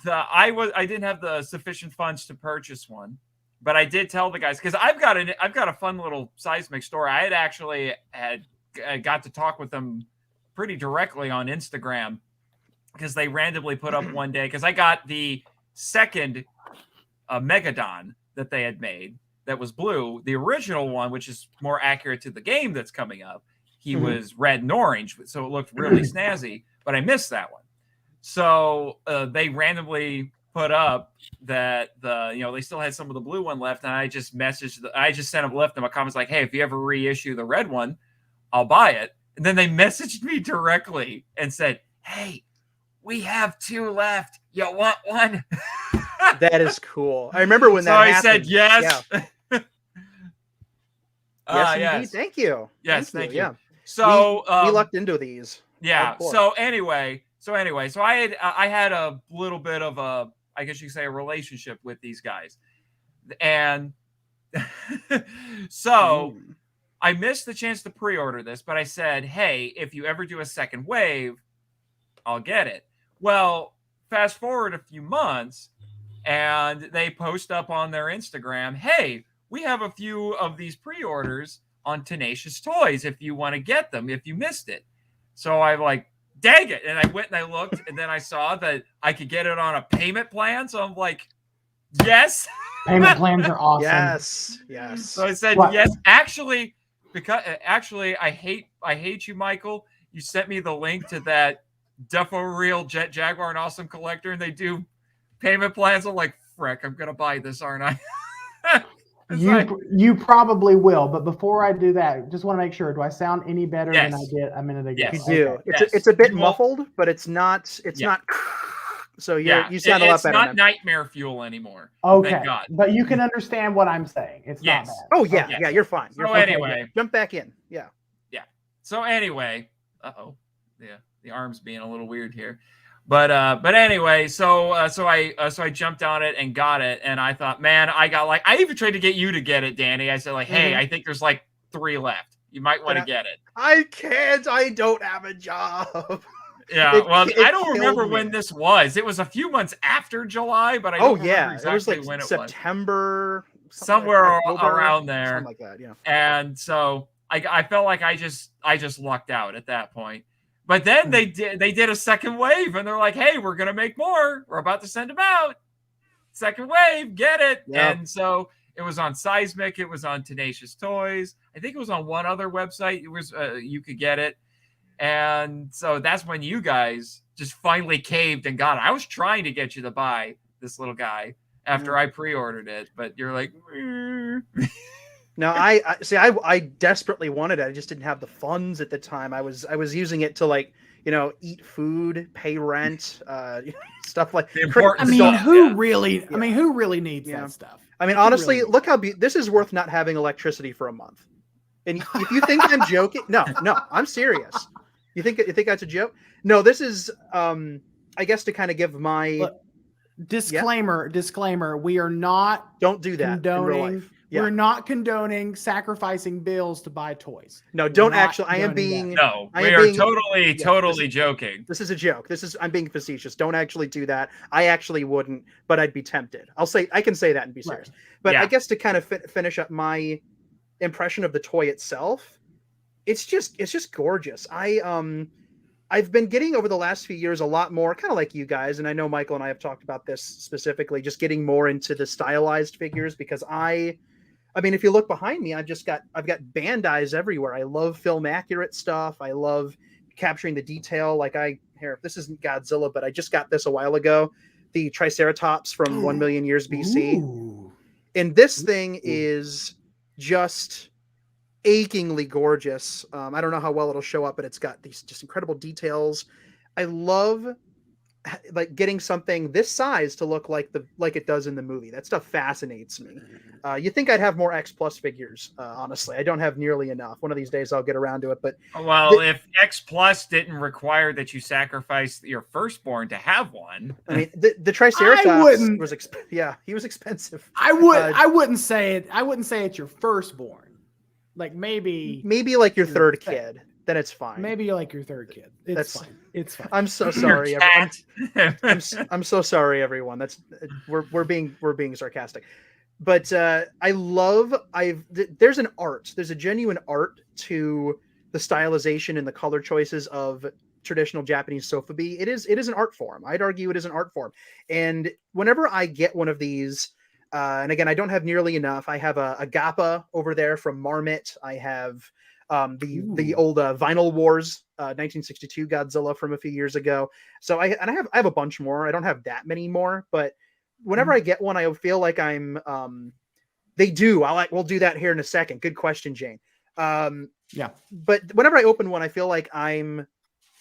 I didn't have the sufficient funds to purchase one. But I did tell the guys, because I've got a fun little Seismic story. I had got to talk with them pretty directly on Instagram because they randomly put up one day, because I got the second Megadon that they had made that was blue. The original one, which is more accurate to the game that's coming up, he was red and orange, so it looked really snazzy, but I missed that one. So they randomly put up that they still had some of the blue one left, and I just left them a comment like, hey, if you ever reissue the red one, I'll buy it. And then they messaged me directly and said, hey, we have 2 left. You want one? That is cool. I remember when that happened. So I said yes. Yeah. Indeed. Thank you. Yes, thank you. Yeah. So we lucked into these. Yeah. So anyway, I had a little bit of a, I guess you could say, a relationship with these guys, and so I missed the chance to pre-order this, but I said, hey, if you ever do a second wave, I'll get it. Well, fast forward a few months, and they post up on their Instagram, hey, we have a few of these pre-orders on Tenacious Toys if you want to get them, if you missed it. So I'm like, dang it. And I went and I looked, and then I saw that I could get it on a payment plan. So I'm like, yes. Payment plans are awesome. Yes. So I said, yes. Actually, I hate you, Michael. You sent me the link to that Defo Real Jet Jaguar and Awesome Collector, and they do payment plans. I'm like, frick, I'm going to buy this, aren't I? You probably will, but before I do that, just want to make sure. Do I sound any better than I did a minute ago? Yes. You do. It's a bit muffled, but it's not. It's not. So you sound a lot better. It's not nightmare fuel anymore. Okay, thank God. But you can understand what I'm saying. It's not bad. Oh yeah, yeah. You're fine. So anyway, jump back in. Yeah. So anyway, the arm's being a little weird here. But anyway, so I jumped on it and got it, and I thought, man, I even tried to get you to get it, Danny. I said like, hey, I think there's like 3 left. You might want to get it. I can't. I don't have a job. Yeah, I don't remember when this was. It was a few months after July, but I don't remember exactly it was like when it September, was. Somewhere October, around there, something like that. Yeah. And so I felt like I just lucked out at that point. But then they did a second wave, and they're like, hey, we're going to make more. We're about to send them out. Second wave, get it. Yep. And so it was on Seismic. It was on Tenacious Toys. I think it was on one other website. It was you could get it. And so that's when you guys just finally caved and got it. I was trying to get you to buy this little guy after I pre-ordered it, but you're like, No, I desperately wanted it. I just didn't have the funds at the time. I was using it to eat food, pay rent, stuff like that. I mean, who really needs that stuff? I mean, honestly, look how this is worth not having electricity for a month. And if you think I'm joking, no, I'm serious. You think that's a joke? No, this is I guess to kind of give my disclaimer, we are not don't do that in real life. Yeah. We're not condoning sacrificing bills to buy toys. No, don't actually. I am being. No, we are totally joking. This is a joke. I'm being facetious. Don't actually do that. I actually wouldn't, but I'd be tempted. I can say that and be serious. Right. But I guess to kind of finish up my impression of the toy itself, it's just gorgeous. I've been getting over the last few years a lot more, kind of like you guys, and I know Michael and I have talked about this specifically, just getting more into the stylized figures because I mean, if you look behind me, I've got Bandais everywhere. I love film accurate stuff. I love capturing the detail. Like this isn't Godzilla, but I just got this a while ago, the Triceratops from 1 million years BC. Ooh. And this thing is just achingly gorgeous. I don't know how well it'll show up, but it's got these just incredible details. I love getting something this size to look like it does in the movie. That stuff fascinates me. You think I'd have more X Plus figures? Honestly, I don't have nearly enough. One of these days I'll get around to it. But if X Plus didn't require that you sacrifice your firstborn to have one, I mean, the Triceratops was he was expensive. I wouldn't say it. I wouldn't say it's your firstborn. Like maybe like your third kid. Then it's fine. Maybe like your third kid. It's fine. It's fine. I'm so sorry. I'm so sorry, everyone. We're being sarcastic, but there's a genuine art to the stylization and the color choices of traditional Japanese sofubi. It is an art form. I'd argue it is an art form. And whenever I get one of these, and again, I don't have nearly enough. I have a Gappa over there from Marmot. I have the old Vinyl Wars 1962 Godzilla from a few years ago. So I have a bunch more. I don't have that many more, but whenever I get one, I feel like I'm we'll do that here in a second. Good question, Jane. Yeah. But whenever I open one, I feel like I'm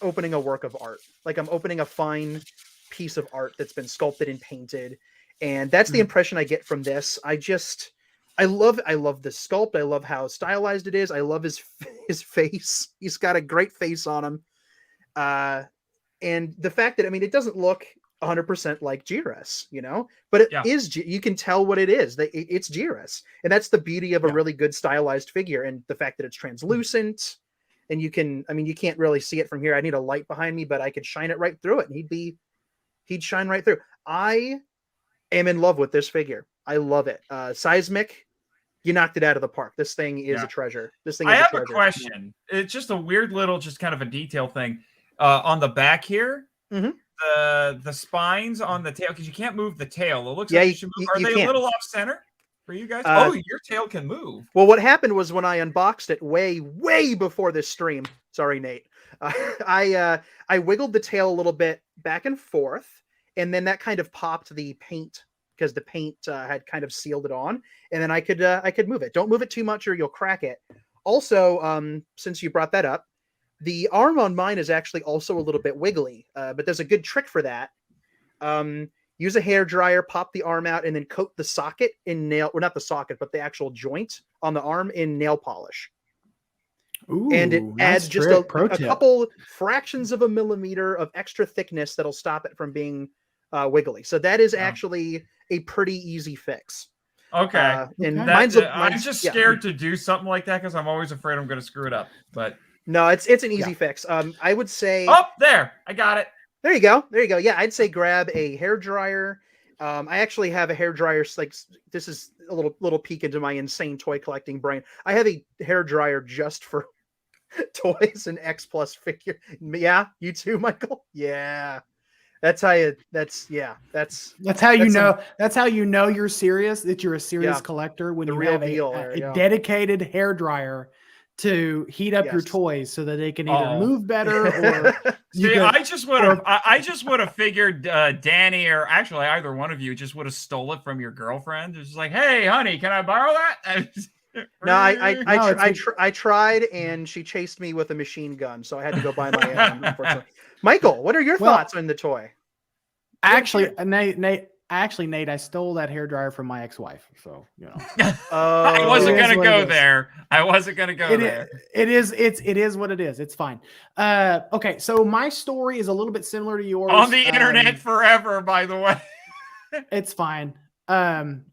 opening a work of art. Like I'm opening a fine piece of art that's been sculpted and painted. And that's the impression I get from this. I love the sculpt. I love how stylized it is. I love his face. He's got a great face on him. And the fact that, I mean, it doesn't look 100% like Jirahs, but it is, you can tell what it is. It's Jirahs. And that's the beauty of a really good stylized figure. And the fact that it's translucent and you can't really see it from here. I need a light behind me, but I could shine it right through it and he'd shine right through. I am in love with this figure. I love it. Seismic, you knocked it out of the park. This thing is a treasure. I have a question. It's just a weird little, just kind of a detail thing. On the back here, the spines on the tail, because you can't move the tail. It looks like you should move. Are they a little off center for you guys? Your tail can move. Well, what happened was when I unboxed it way before this stream. Sorry, Nate. I wiggled the tail a little bit back and forth, and then that kind of popped the paint because the paint had kind of sealed it on, and then I could move it. Don't move it too much or you'll crack it. Also, since you brought that up, the arm on mine is actually also a little bit wiggly, but there's a good trick for that. Use a hair dryer, pop the arm out, and then coat the socket in not the socket, but the actual joint on the arm in nail polish. Ooh, and it adds just a couple fractions of a millimeter of extra thickness that'll stop it from being wiggly. So that is actually a pretty easy fix. Okay. And I'm just scared to do something like that because I'm always afraid I'm going to screw it up. But no, it's an easy fix. I would say. Oh, there! I got it. There you go. Yeah, I'd say grab a hair dryer. I actually have a hair dryer. Like this is a little peek into my insane toy collecting brain. I have a hair dryer just for toys and X Plus figure. Yeah, you too, Michael. Yeah, that's how you know you're serious. That you're a serious collector when you have a dedicated hair dryer to heat up your toys so that they can either move better or I just would have figured Danny or actually either one of you just would have stole it from your girlfriend. It's just like, hey honey, can I borrow that? No, I tried and she chased me with a machine gun, so I had to go buy my own, unfortunately. Michael, what are your thoughts on the toy? Nate, I stole that hairdryer from my ex-wife, so I wasn't gonna go there. It is what it is. It's fine. Okay, so my story is a little bit similar to yours. On the internet forever, by the way. It's fine. My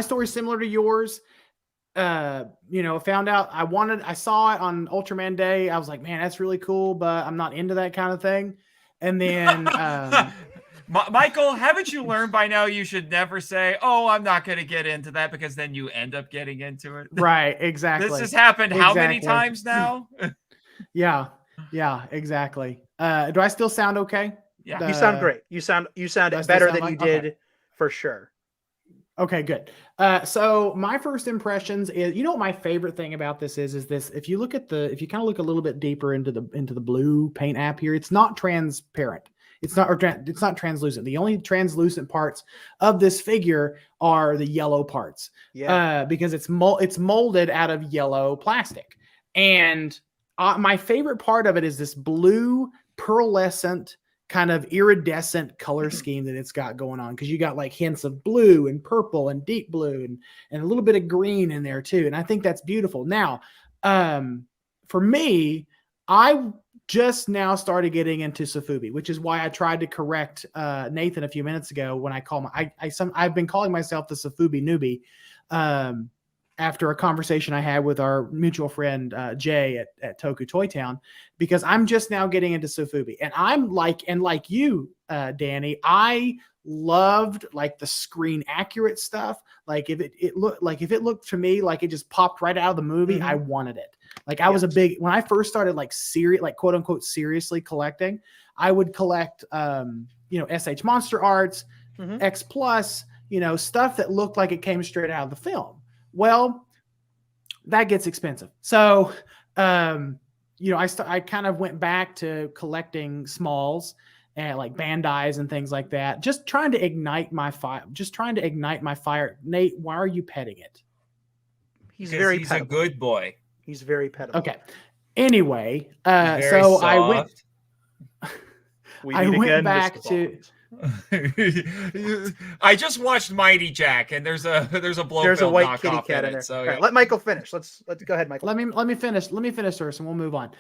story is similar to yours. Found out I saw it on Ultraman Day. I was like, man, that's really cool, but I'm not into that kind of thing. And then Michael, haven't you learned by now you should never say, oh, I'm not going to get into that, because then you end up getting into it? Right, exactly. This has happened how many times now? Yeah, exactly. Do I still sound okay? Yeah. You sound great. You sound better than you did for sure. Okay, good. So my first impressions is, what my favorite thing about this is this. If you kind of look a little bit deeper into the blue paint app here, it's not transparent. It's not translucent. The only translucent parts of this figure are the yellow parts. Yeah. Because it's molded out of yellow plastic. And my favorite part of it is this blue pearlescent kind of iridescent color scheme that it's got going on, because you got like hints of blue and purple and deep blue and a little bit of green in there too. And I think that's beautiful. Now, for me, I just now started getting into Sofubi, which is why I tried to correct Nathan a few minutes ago when I call I've been calling myself the Sofubi newbie after a conversation I had with our mutual friend Jay at Toku Toy Town, because I'm just now getting into Sofubi, and like you, Danny, I loved like the screen accurate stuff. Like if it looked to me like it just popped right out of the movie, I wanted it. Like I was a big, when I first started like quote unquote seriously collecting, I would collect SH Monster Arts, X Plus, stuff that looked like it came straight out of the film. Well, that gets expensive. So I kind of went back to collecting smalls and like Bandai's and things like that. Just trying to ignite my fire. Nate, why are you petting it? He's a good boy. He's very pettable. Okay. Anyway, so soft. I went back to. I just watched Mighty Jack, and there's a white kitty cat in there. So right, let Michael finish. Let's go ahead, Michael. Let me finish. Let me finish first, and we'll move on.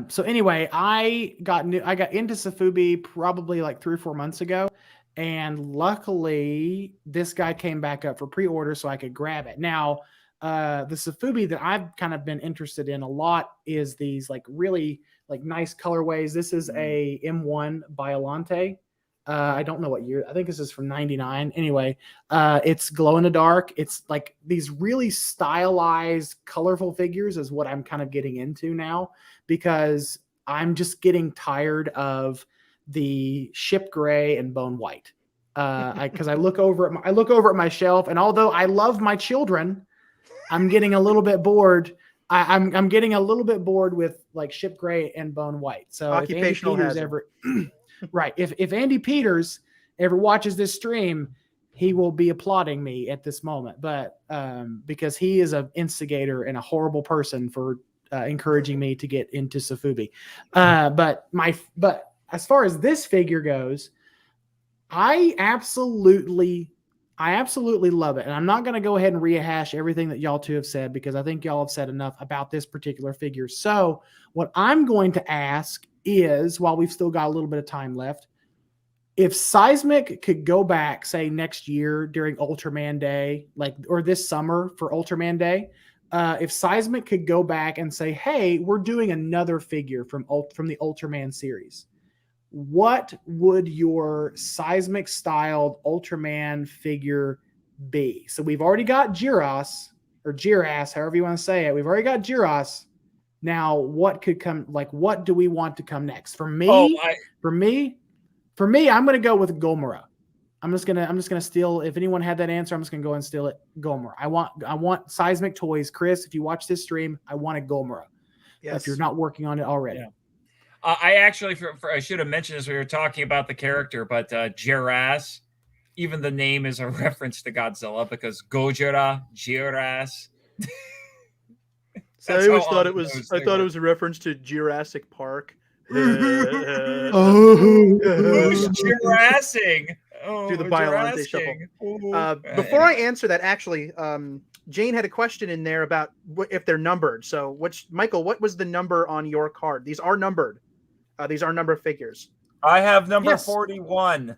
So anyway, I got into Sofubi probably like 3 or 4 months ago, and luckily this guy came back up for pre-order, so I could grab it. Now, the Sofubi that I've kind of been interested in a lot is these like really like nice colorways. This is a M1 Biollante. I don't know what year. I think this is from 99. Anyway, it's glow in the dark. It's like these really stylized, colorful figures is what I'm kind of getting into now, because I'm just getting tired of the ship gray and bone white. Because I look over at my shelf, and although I love my children, I'm getting a little bit bored. I'm getting a little bit bored with like ship gray and bone white. So occupational hazard. Right. If Andy Peters ever watches this stream, he will be applauding me at this moment. But because he is an instigator and a horrible person for encouraging me to get into Sofubi. But as far as this figure goes, I absolutely love it. And I'm not going to go ahead and rehash everything that y'all two have said, because I think y'all have said enough about this particular figure. So what I'm going to ask is, while we've still got a little bit of time left, if Seismic could go back, say next year during Ultraman Day, or this summer for Ultraman Day, if Seismic could go back and say, hey, we're doing another figure from the Ultraman series, what would your Seismic styled Ultraman figure be? So we've already got Jirahs, or Jirahs, however you want to say it. We've already got Jirahs. Now, what could come? Like, what do we want to come next? For me, I'm going to go with Gomora. I'm just gonna steal. If anyone had that answer, I'm just gonna go and steal it. Gomora. I want Seismic Toys. Chris, if you watch this stream, I want a Gomora. Yes. If you're not working on it already. Yeah. I actually, I should have mentioned this when we were talking about the character, but Jirahs, even the name is a reference to Godzilla, because Gojira, Jirahs. So I always thought it was. I thought it was a reference to Jurassic Park. Who's Jurassing? Do the Biollante shuffle. Before I answer that, actually, Jane had a question in there about if they're numbered. So, Michael, what was the number on your card? These are numbered. These are number figures. I have number 41.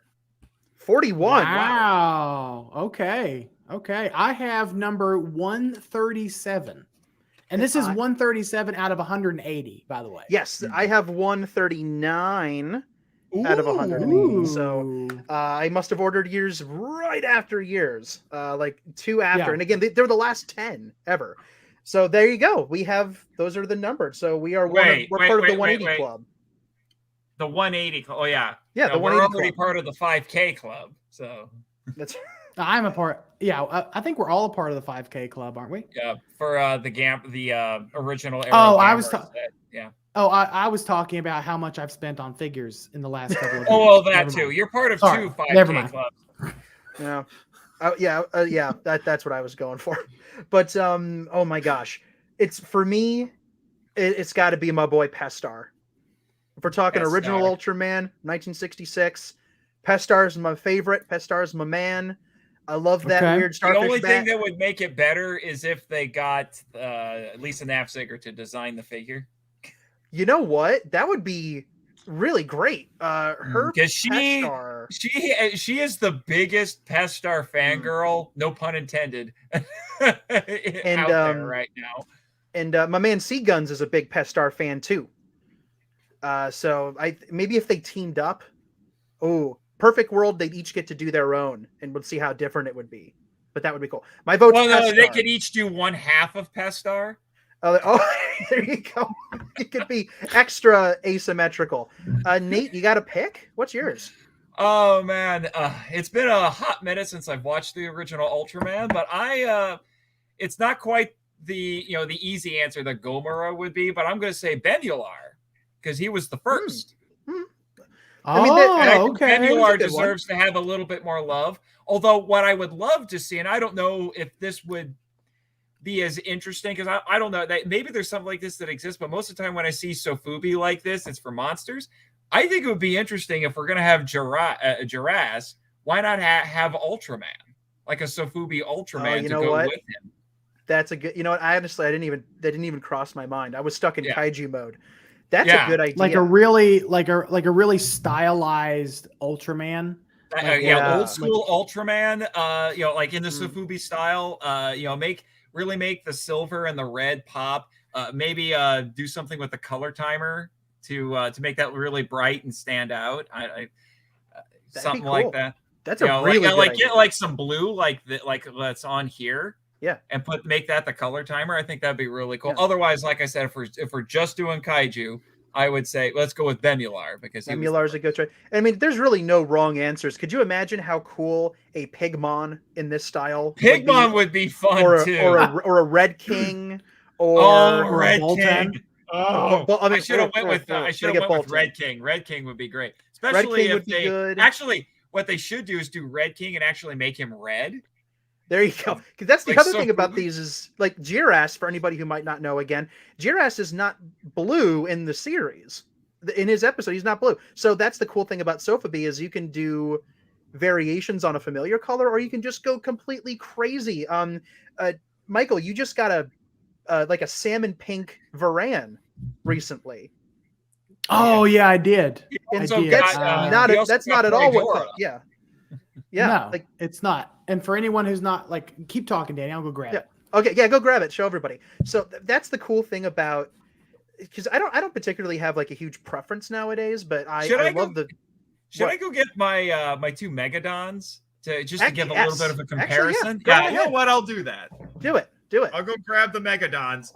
41. Wow. Okay. I have number 137. And this is 137 out of 180, by the way. Yes, I have 139 out of 180. So I must have ordered years right after years, like 2 after. Yeah. And again, they're the last 10 ever. So there you go. Those are the numbered. So we are we're part of the 180 club. The 180 club. Oh yeah. Yeah, the we're already part of the 5K club. So that's I'm a part. Yeah, I think we're all a part of the 5K club, aren't we? Yeah, for the original. I was talking about how much I've spent on figures in the last couple of years. Oh, well, that too. You're part of 2 5K clubs. Yeah. That's what I was going for. But oh my gosh, it's for me. It's got to be my boy Pestar. If we're talking original Ultraman, 1966, Pestar is my favorite. Pestar is my man. I love that weird starfish. The only thing that would make it better is if they got Lisa Knapziger to design the figure. You know what? That would be really great. Because she is the biggest Pestar fangirl, no pun intended, out there right now. And my man Seaguns is a big Pestar fan too. So maybe if they teamed up. Oh, perfect world, they'd each get to do their own, and we'll see how different it would be. But that would be cool. My vote's no, they could each do 1/2 of Pestar. Oh, there you go. It could be extra asymmetrical. Nate, you got a pick? What's yours? Oh man, it's been a hot minute since I've watched the original Ultraman, but it's not quite the easy answer that Gomora would be, but I'm going to say Benular because he was the first. I mean, okay. Benular deserves to have a little bit more love. Although what I would love to see, and I don't know if this would be as interesting because I don't know that maybe there's something like this that exists, but most of the time when I see Sofubi like this, it's for monsters. I think it would be interesting if we're going to have Jirahs, why not have Ultraman, like a Sofubi Ultraman to go with him? That's a good. You know what? I honestly, that didn't even cross my mind. I was stuck in kaiju mode. That's a good idea. Like a really stylized Ultraman. Old school Ultraman. Like in the Sofubi style. Make the silver and the red pop. Maybe do something with the color timer to make that really bright and stand out. Something cool. Like that. That's a really good idea. Get like some blue like that's on here. Yeah, and make that the color timer. I think that'd be really cool. Yeah. Otherwise, like I said, if we're just doing kaiju, I would say let's go with Benular because Benular's a good choice. I mean, there's really no wrong answers. Could you imagine how cool a Pigmon in this style? Pigmon would be fun too, or a Red King, or Red King. King. I should have went with Red King. Red King would be great, especially if they actually. What they should do is do Red King and actually make him red. There you go. Because that's the other thing about these is like Jirahs, for anybody who might not know, again, Jirahs is not blue in the series. In his episode, he's not blue. So that's the cool thing about Sofubi is you can do variations on a familiar color, or you can just go completely crazy. Michael, you just got a salmon pink Varan recently. Oh yeah, I did. And so that's not at all what. Yeah. No, it's not. And for anyone who's not keep talking, Danny. I'll go grab it. Okay, yeah, go grab it. Show everybody. So that's the cool thing about, because I don't particularly have a huge preference nowadays, but I love the. Should I go get my my 2 Megadons to give a little bit of a comparison? Actually, you know what? I'll do that. Do it. I'll go grab the Megadons.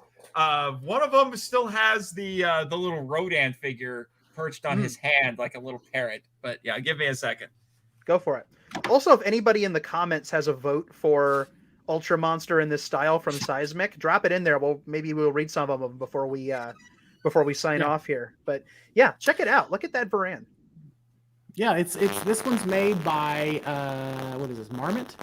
One of them still has the little Rodan figure perched on his hand like a little parrot. But yeah, give me a second. Go for it. Also, if anybody in the comments has a vote for Ultra Monster in this style from Seismic, drop it in there. Maybe we'll read some of them before we sign off here. But yeah, check it out. Look at that Varan. Yeah, this one's made by what is this, Marmot?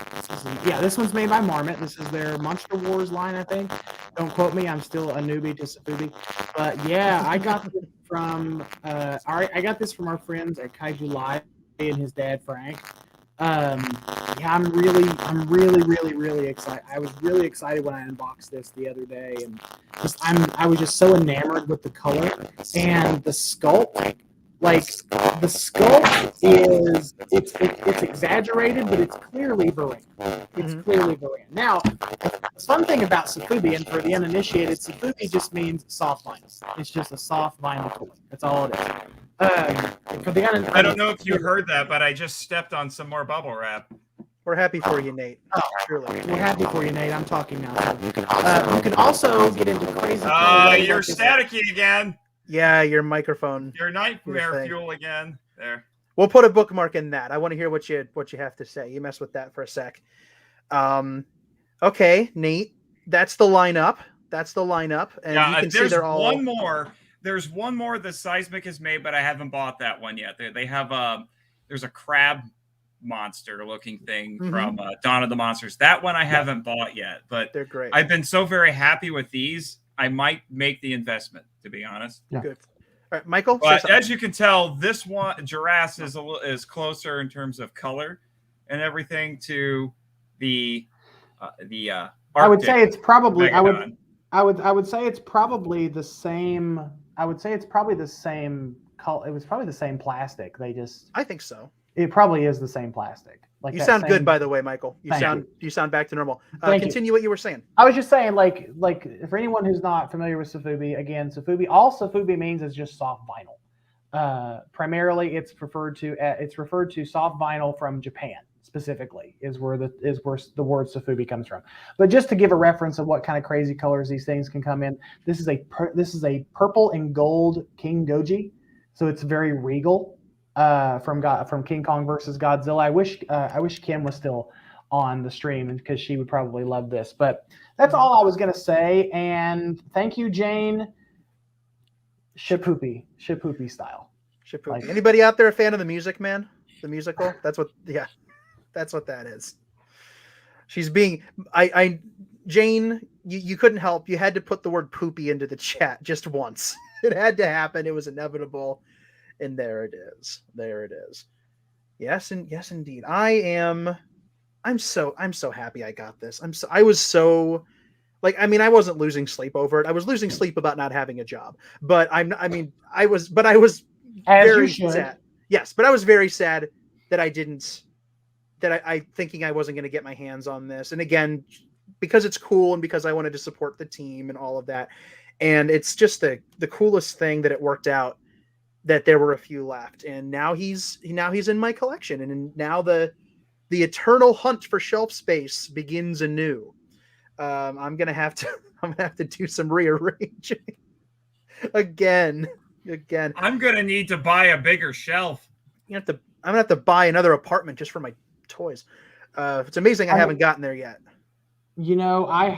This one's made by Marmot. This is their Monster Wars line, I think. Don't quote me, I'm still a newbie to Sofubi. But yeah, I got this from our friends at Kaiju Live and his dad Frank. I'm really excited. I was really excited when I unboxed this the other day, and I was just so enamored with the color and the sculpt. The sculpt is it's exaggerated, but it's clearly Varan. It's clearly Varan. Now, the fun thing about Sofubi, and for the uninitiated, Sofubi just means soft vinyl. It's just a soft vinyl toy. That's all it is. I don't know if you heard that, but I just stepped on some more bubble wrap. We're happy for you, Nate. Oh, surely. We're happy for you, Nate. I'm talking now. You can also get into crazy. You're staticky again. Yeah, your microphone. Your nightmare fuel again. There. We'll put a bookmark in that. I want to hear what you have to say. You mess with that for a sec. Okay, Nate. That's the lineup. And you can see they're all. One more. There's one more the Seismic has made, but I haven't bought that one yet. They have there's a crab monster looking thing from Dawn of the Monsters. That one I haven't bought yet, but they're great. I've been so very happy with these. I might make the investment, to be honest. Yeah. Good. All right, Michael. But as you can tell, this one Jirahs is closer in terms of color and everything to the I would say it's probably Megadon. I would say it's probably the same. I would say it's probably the same color. It was probably the same plastic. I think so. It probably is the same plastic. You sound good, by the way, Michael. You sound back to normal. Continue what you were saying. I was just saying, like for anyone who's not familiar with Sofubi, again, all Sofubi means is just soft vinyl. Primarily, it's referred to soft vinyl from Japan specifically is where the word Sofubi comes from. But just to give a reference of what kind of crazy colors these things can come in, this is a purple and gold King Goji, so it's very regal. From King Kong versus Godzilla. I wish Kim was still on the stream because she would probably love this. But that's all I was gonna say. And thank you, Jane. Shipoopy style. Shipoopy. Like, anybody out there a fan of the Music Man? The musical? That's what that is. She's being Jane, you couldn't help. You had to put the word poopy into the chat just once. It had to happen. It was inevitable. And there it is. Yes, and yes, indeed. I'm so happy I got this. I was so like, I mean, I wasn't losing sleep over it. I was losing sleep about not having a job, but I was very sad. Yes, but I was very sad that I thinking I wasn't going to get my hands on this. And again, because it's cool and because I wanted to support the team and all of that. And it's just the coolest thing that it worked out that there were a few left. And now he's in my collection. And now the eternal hunt for shelf space begins anew. I'm gonna have to do some rearranging again. I'm gonna need to buy a bigger shelf. I'm gonna have to buy another apartment just for my toys. It's amazing I haven't gotten there yet. You know, I'm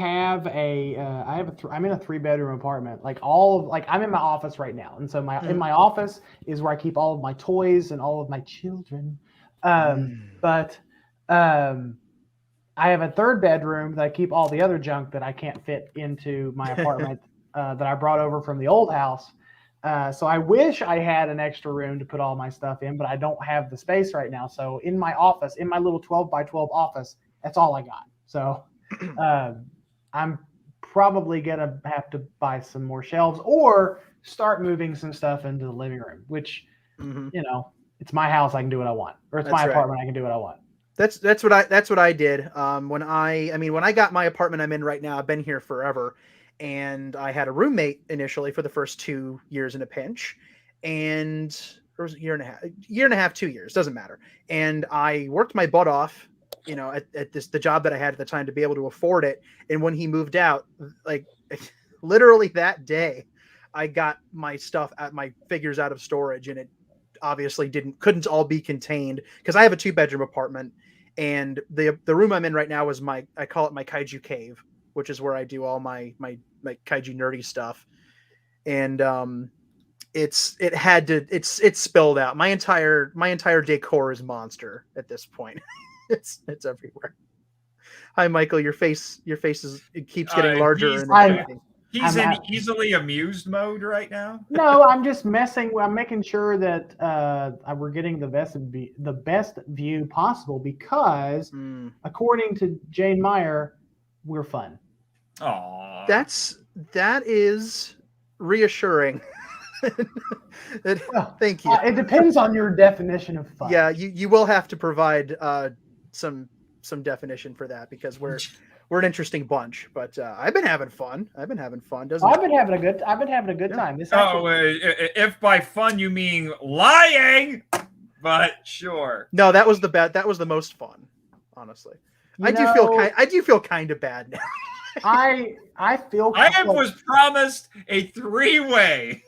in a 3-bedroom apartment. I'm in my office right now, and so in my office is where I keep all of my toys and all of my children. But I have a 3rd bedroom that I keep all the other junk that I can't fit into my apartment that I brought over from the old house. So I wish I had an extra room to put all my stuff in, but I don't have the space right now. So in my office, in my little 12 by 12 office, that's all I got. So I'm probably going to have to buy some more shelves or start moving some stuff into the living room, which, you know, it's my house. I can do what I want, or it's my apartment. I can do what I want. That's what I did. When I got my apartment I'm in right now, I've been here forever, and I had a roommate initially for the first 2 years in a pinch, or was it a year and a half, 2 years, doesn't matter. And I worked my butt off, you know, at the job that I had at the time to be able to afford it. And when he moved out, like literally that day, I got my figures out of storage, and it obviously couldn't all be contained because I have a 2-bedroom apartment, and the room I'm in right now is I call it my Kaiju cave, which is where I do all my Kaiju nerdy stuff. And it's spilled out. My entire decor is monster at this point. It's everywhere. Hi, Michael. Your face keeps getting larger. He's in easily amused mode right now. No, I'm just messing. I'm making sure that we're getting the best view possible because, according to Jane Meyer, we're fun. Aww. That is reassuring. Thank you. It depends on your definition of fun. Yeah, you will have to provide some definition for that because we're an interesting bunch. But I've been having fun. I've been having a good time. If by fun you mean lying, but sure. No, that was the most fun, honestly. I do feel kind of bad now. I was promised a 3-way.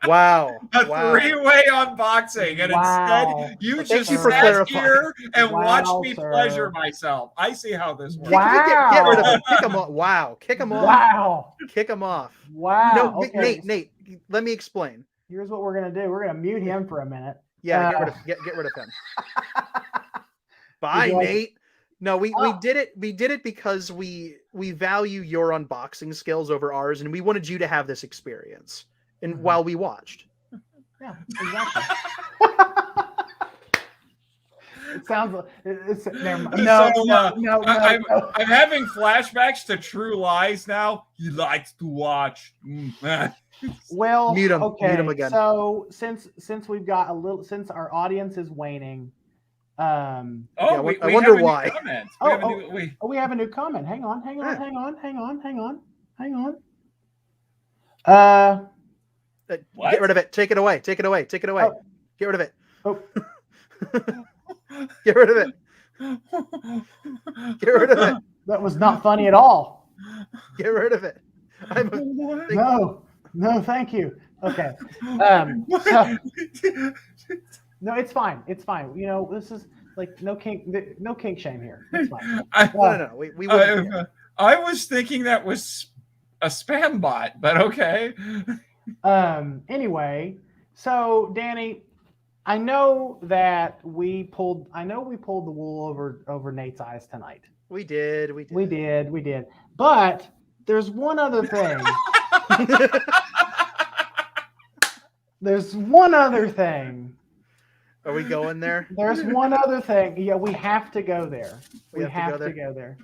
Wow. A 3-way unboxing, and instead you just sat here and watched me pleasure myself. I see how this works. Wow. Get rid of him. Kick him off. Wow. Kick him off. Wow. Kick him off. Wow. No, okay. Nate, let me explain. Here's what we're gonna do. We're gonna mute him for a minute. Yeah, get rid of him. Bye, Nate. No, we did it. We did it because we value your unboxing skills over ours, and we wanted you to have this experience. And while we watched. Yeah, exactly. It sounds like it's no. I'm having flashbacks to True Lies now. He likes to watch. Well, mute him again. So since we've got since our audience is waning, I wonder why. We have a new comment. Hang on. What? Get rid of it. Take it away. Take it away. Take it away. Oh. Get rid of it. Oh. Get rid of it. Get rid of it. That was not funny at all. Get rid of it. No, thank you. Okay. No, it's fine. It's fine. You know, this is like no kink shame here. It's fine. No. We wouldn't. I was thinking that was a spam bot, but okay. Anyway, so Danny, I know we pulled the wool over Nate's eyes tonight. We did. But there's one other thing. There's one other thing. Are we going there? There's one other thing. Yeah, we have to go there. We have to go there.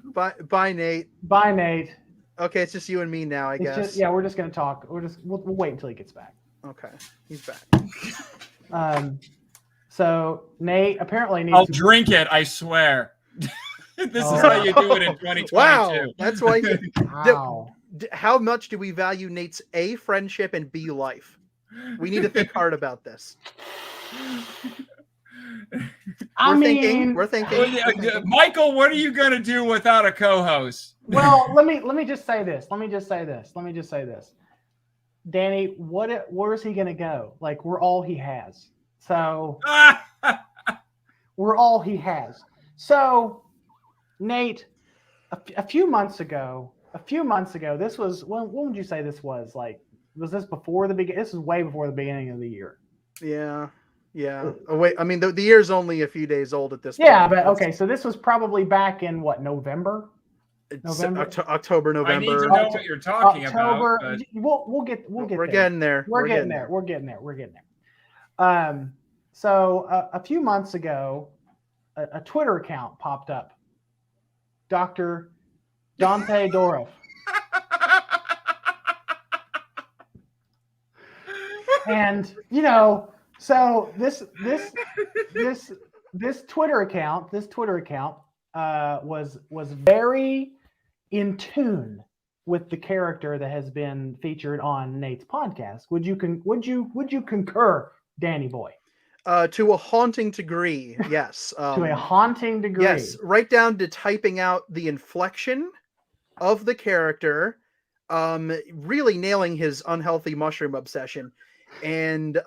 Bye, Nate. Bye, Nate. Okay, it's just you and me now, I guess. We're just gonna talk. We'll wait until he gets back. Okay, he's back. So Nate apparently needs. I'll drink it. I swear. This is how you do it in 2022. Wow, that's why. Wow. How much do we value Nate's A, friendship, and B, life? We need to think hard about this. We're thinking. Michael, what are you going to do without a co-host? Well, let me just say this. Danny, where is he going to go? Like, we're all he has. So we're all he has. So Nate, a few months ago, this was when would you say this was? Like, was this before the beginning? This is way before the beginning of the year. Yeah. Oh, wait, I mean, the year's only a few days old at this point. Yeah, but okay, so this was probably back in what, November? October, November. I need to know what you're talking about. But... We'll get We're there. Getting there. We're getting there. So a few months ago, a Twitter account popped up. Dr. Dante Dorff. And so this Twitter account was very in tune with the character that has been featured on Nate's podcast. Would you concur, Danny boy? To a haunting degree, yes. To a haunting degree. Yes, right down to typing out the inflection of the character, really nailing his unhealthy mushroom obsession. And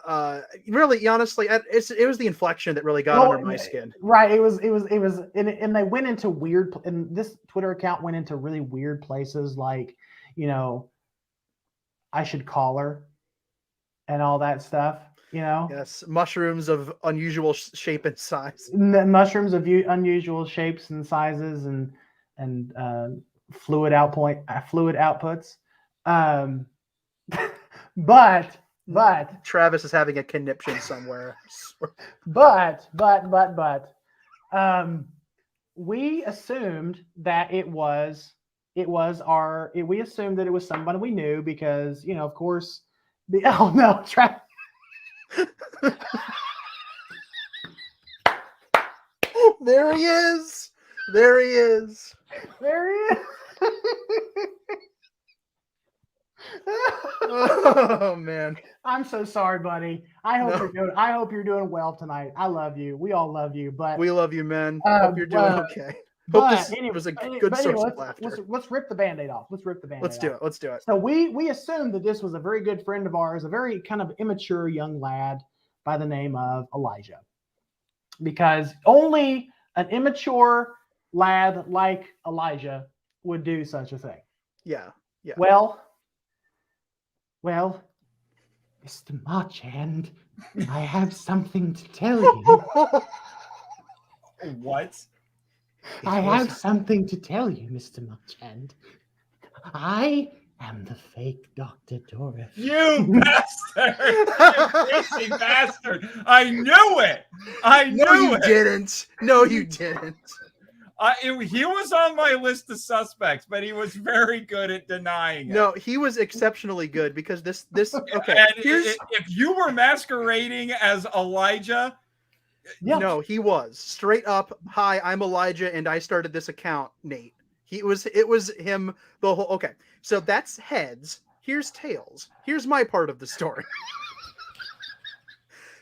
really, honestly, it was the inflection that really got under my skin. Right. It was, and they went into weird, and this Twitter account went into really weird places, like, I should call her, and all that stuff. Yes, mushrooms of unusual shape and size. Mushrooms of unusual shapes and sizes, and fluid outputs. But Travis is having a conniption somewhere. But we assumed that it was somebody we knew because, of course, Travis. There he is. Oh man, I'm so sorry, buddy. I hope you're doing well tonight. I love you. We all love you, but we love you, man. Hope you're doing okay. Hope this was a good source of laughter. Let's rip the Band-Aid off. Let's do it. So we assumed that this was a very good friend of ours, a very kind of immature young lad by the name of Elijah, because only an immature lad like Elijah would do such a thing. Yeah. Well, Mr. Marchand, I have something to tell you. What? I have something to tell you, Mr. Marchand. I am the fake Dr. Dorff. You bastard! You crazy bastard! I knew it! No, you didn't. He was on my list of suspects, but he was very good at denying it. No, he was exceptionally good because this okay. And if you were masquerading as Elijah, no, he was straight up. Hi, I'm Elijah, and I started this account, Nate. It was him the whole. Okay, so that's heads. here's Tails. Here's my part of the story.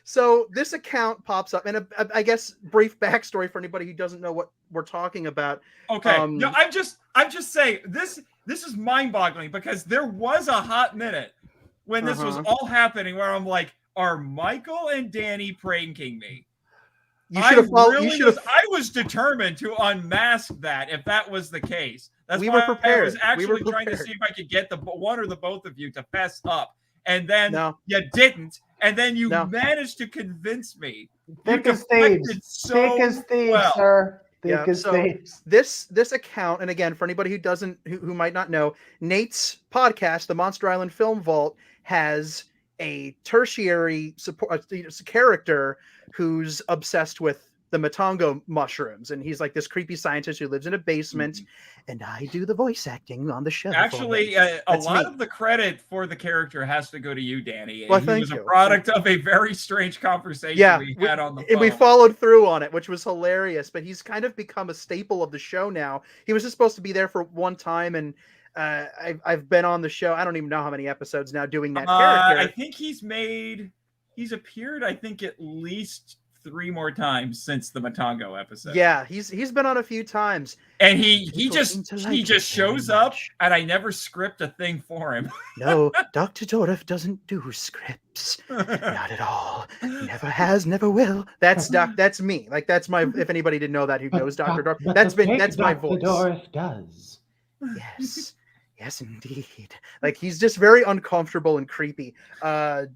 So this account pops up, and I guess brief backstory for anybody who doesn't know what we're talking about. Okay, no, I'm just saying this is mind-boggling because there was a hot minute when this was all happening where I'm like, are Michael and Danny pranking me? I was determined to unmask that if that was the case. That's why were prepared. I was actually trying to see if I could get the one or the both of you to fess up. And then you didn't. And then you managed to convince me. Thick as thieves. Thick as thieves, sir. Thick as thieves. This account, and again, for anybody who might not know, Nate's podcast, the Monster Island Film Vault, has a tertiary support character who's obsessed with the Matango mushrooms, and he's like this creepy scientist who lives in a basement, and I do the voice acting on the show. Actually, a lot of the credit for the character has to go to you, Danny. Well, he was a product of a very strange conversation we had on the phone. And we followed through on it, which was hilarious, but he's kind of become a staple of the show now. He was just supposed to be there for one time, and I've been on the show. I don't even know how many episodes now doing that character. I think he's appeared, I think, at least 3 more times since the Matango episode. Yeah, he's been on a few times. And he just shows up, and I never script a thing for him. No, Dr. Dorff doesn't do scripts. Not at all. Never has, never will. That's me. Like, that's my, if anybody didn't know that who knows Dr. Dorff, that's my voice. Dr. Dorff does. Yes, indeed. Like, he's just very uncomfortable and creepy.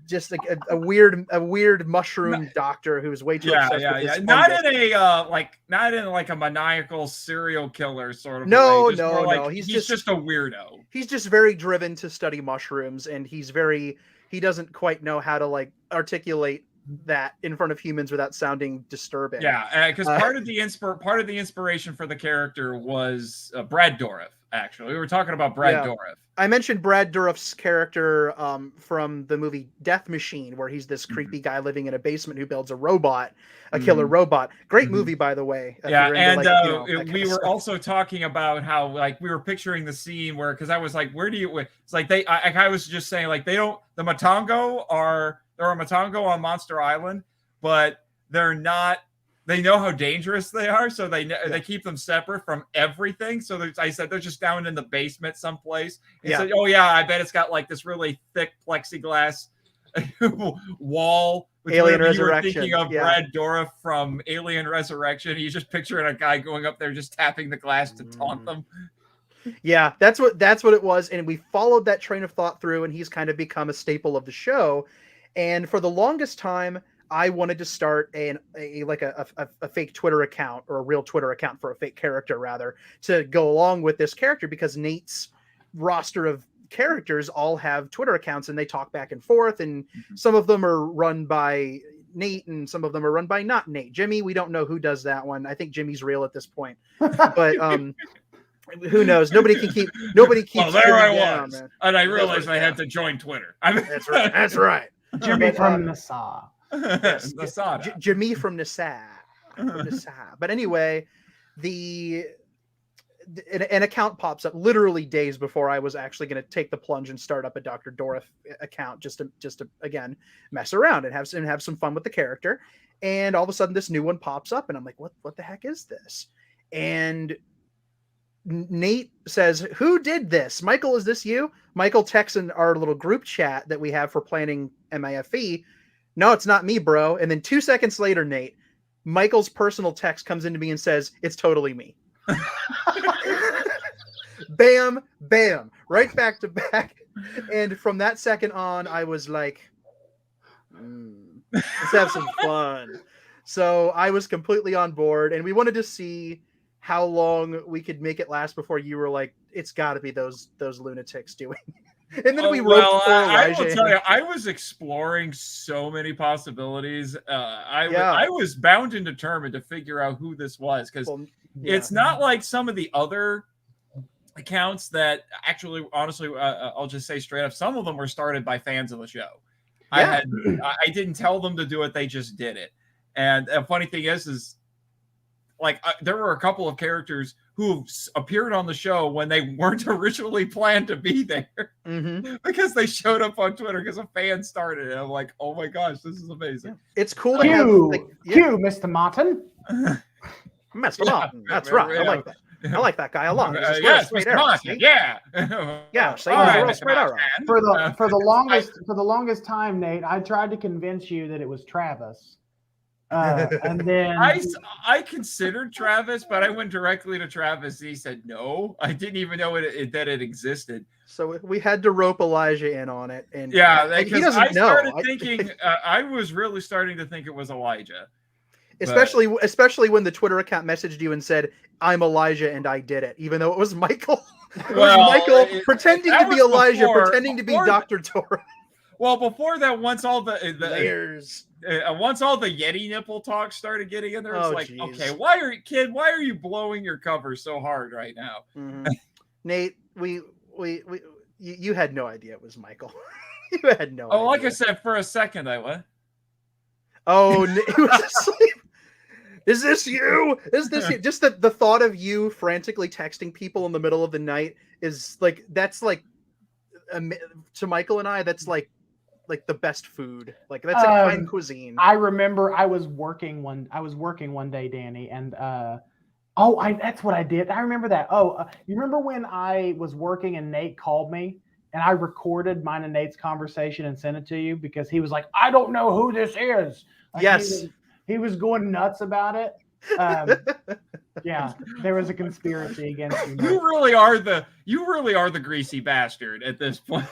Just like a weird mushroom doctor who's way too obsessed with his not in a maniacal serial killer sort of way. No. He's just a weirdo. He's just very driven to study mushrooms, and he doesn't quite know how to like articulate that in front of humans without sounding disturbing. Yeah, because part of the inspiration for the character was Brad Dourif. Actually, we were talking about Brad Dourif. I mentioned Brad Dourif's character from the movie Death Machine, where he's this creepy guy living in a basement who builds a killer robot. Great movie, by the way. Yeah, and we were also talking about how, like, we were picturing the scene where, because I was like, where do you? It's like I was just saying, like, there are Matango on Monster Island, but they're not. They know how dangerous they are, so they keep them separate from everything. So I said they're just down in the basement someplace. And said, oh yeah, I bet it's got like this really thick plexiglass wall. Alien Resurrection. You were thinking of Brad Dourif from Alien Resurrection. He's just picturing a guy going up there just tapping the glass to taunt them. Yeah, that's what it was, and we followed that train of thought through, and he's kind of become a staple of the show. And for the longest time, I wanted to start a fake Twitter account, or a real Twitter account for a fake character, rather, to go along with this character, because Nate's roster of characters all have Twitter accounts, and they talk back and forth, and some of them are run by Nate and some of them are run by not Nate. Jimmy, we don't know who does that one. I think Jimmy's real at this point. But who knows? Nobody keeps well, there I was. Man. And I realized I had to join Twitter. That's right. Jimmy from Nassau. Yes, Jimmy from Nassau. But anyway, an account pops up literally days before I was actually going to take the plunge and start up a Dr. Dourif account just to again mess around and have some fun with the character. And all of a sudden, this new one pops up, and I'm like, what the heck is this? And Nate says, "Who did this? Michael, is this you?" Michael texts in our little group chat that we have for planning MIFE. "No, it's not me, bro." And then 2 seconds later, Nate, Michael's personal text comes into me and says, "It's totally me." Bam, bam, right back to back. And from that second on, I was like, let's have some fun. So I was completely on board, and we wanted to see how long we could make it last before you were like, it's got to be those lunatics doing. And then I will tell you, I was exploring so many possibilities. I was bound and determined to figure out who this was, because it's not like some of the other accounts that actually, honestly, I'll just say straight up, some of them were started by fans of the show. I didn't tell them to do it; they just did it. And the funny thing is like there were a couple of characters who appeared on the show when they weren't originally planned to be there because they showed up on Twitter because a fan started it. I'm like, oh my gosh, this is amazing. It's cool to have Mr. Martin. Mr. Martin. That's right. I like that. I like that guy a lot. Yes, Mr. Martin. Yeah. Yeah. For the longest time, Nate, I tried to convince you that it was Travis. And then I considered Travis, but I went directly to Travis. He said no. I didn't even know that it existed. So we had to rope Elijah in on it, and he doesn't know. I was really starting to think it was Elijah, especially when the Twitter account messaged you and said, "I'm Elijah and I did it," even though it was Michael. Michael pretending to be Elijah, pretending to be Dr. Toro. Well, before that, once all the layers. Once all the Yeti nipple talk started getting in there, it's geez. Okay, why are you blowing your cover so hard right now? Nate, you had no idea it was Michael. You had no idea. Oh, like I said, for a second I went. Oh, he was asleep. Is this you? Is this you? Just the thought of you frantically texting people in the middle of the night is like, that's like, to Michael and I, that's like the best food. Like that's like fine cuisine. I remember I was working one day, Danny, and that's what I did. I remember that. You remember when I was working and Nate called me and I recorded mine and Nate's conversation and sent it to you because he was like, I don't know who this is. Like, yes. He was going nuts about it. Yeah, there was a conspiracy against you. You really are the greasy bastard at this point.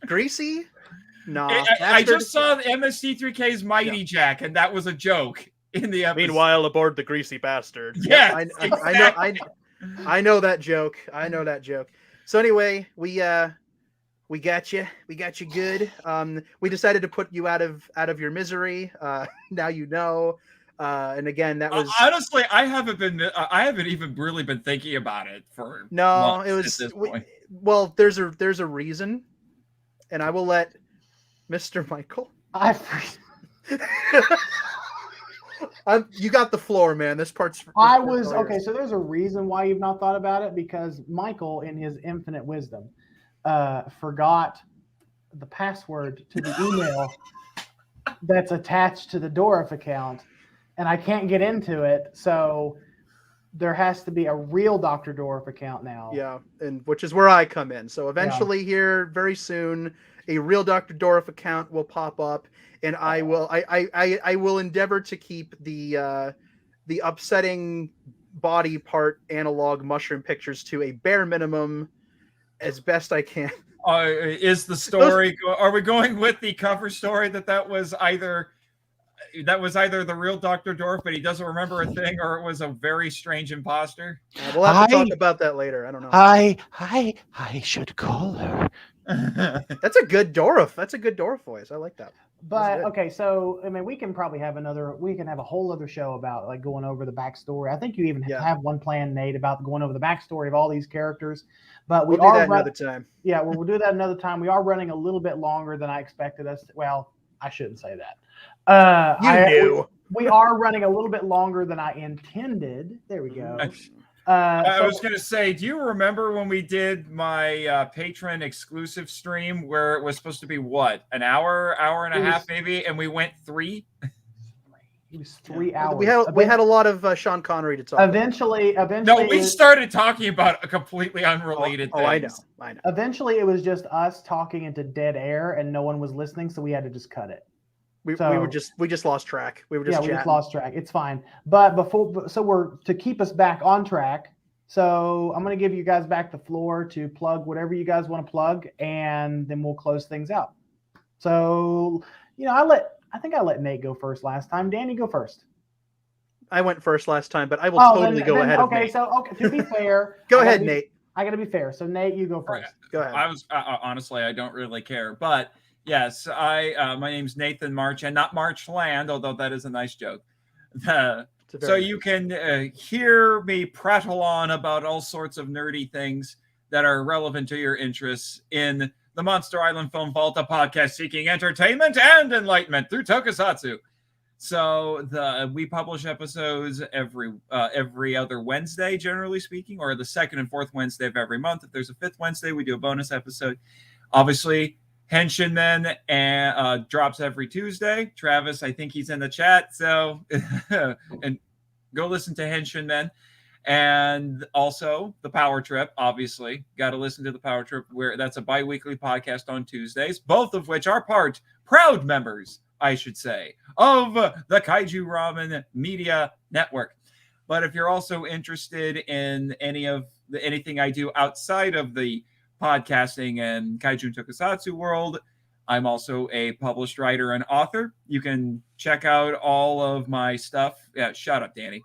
Greasy? No. I just saw MST3K's Mighty Jack, and that was a joke in the episode. Meanwhile, aboard the greasy bastard. Yeah, I know that joke. So anyway, we got you. We got you good. We decided to put you out of your misery. Now you know. And again, that was honestly, I haven't even really been thinking about it for months. It was at this point. Well, there's a reason, and I will let Mr. Michael. You got the floor, man. This part's. Okay. So there's a reason why you've not thought about it, because Michael, in his infinite wisdom, forgot the password to the email that's attached to the Dorif account, and I can't get into it. So there has to be a real Dr. Dorif account now. Yeah, and which is where I come in. So eventually, here very soon, a real Dr. Dorif account will pop up, and I will endeavor to keep the upsetting body part analog mushroom pictures to a bare minimum as best I can. Is the story? Are we going with the cover story that was either the real Dr. Dorf, but he doesn't remember a thing, or it was a very strange imposter? We'll have to talk about that later. I don't know. I should call her. That's a good Dorf. That's a good Dorf voice. I like that. But okay, so I mean, we can probably have a whole other show about like going over the backstory. I think you even have one planned, Nate, about going over the backstory of all these characters. But we'll do that another time. Yeah, we'll do that another time. We are running a little bit longer than I expected us. Well, I shouldn't say that. We are running a little bit longer than I intended. There we go. I was going to say, do you remember when we did my patron exclusive stream where it was supposed to be an hour and a half maybe, and we went 3? It was 3 hours. We had a lot of Sean Connery to talk. Eventually. No, we started talking about a completely unrelated things. I know. Eventually, it was just us talking into dead air, and no one was listening, so we had to just cut it. We just lost track. We just lost track. It's fine. But to keep us back on track. So I'm going to give you guys back the floor to plug whatever you guys want to plug, and then we'll close things out. So, I think I let Nate go first last time. Danny, go first. I went first last time, but I will totally go ahead of Nate. To be fair. Go ahead, Nate. I got to be fair. So Nate, you go first. Go ahead. I was honestly, I don't really care, but yes, my name's Nathan Marchand, not Marchland, although that is a nice joke. So you can hear me prattle on about all sorts of nerdy things that are relevant to your interests in the Monster Island Film Vault, a podcast seeking entertainment and enlightenment through tokusatsu. So we publish episodes every other Wednesday, generally speaking, or the second and fourth Wednesday of every month. If there's a fifth Wednesday, we do a bonus episode. Obviously, Henshin Men drops every Tuesday. Travis, I think he's in the chat, so and go listen to Henshin Men. And also the Power Trip, obviously. Got to listen to the Power Trip, where that's a bi-weekly podcast on Tuesdays, both of which are proud members, I should say, of the Kaiju Ramen Media Network. But if you're also interested in anything I do outside of the podcasting and Kaiju tokusatsu world, I'm also a published writer and author. You can check out all of my stuff. Yeah, shut up, Danny.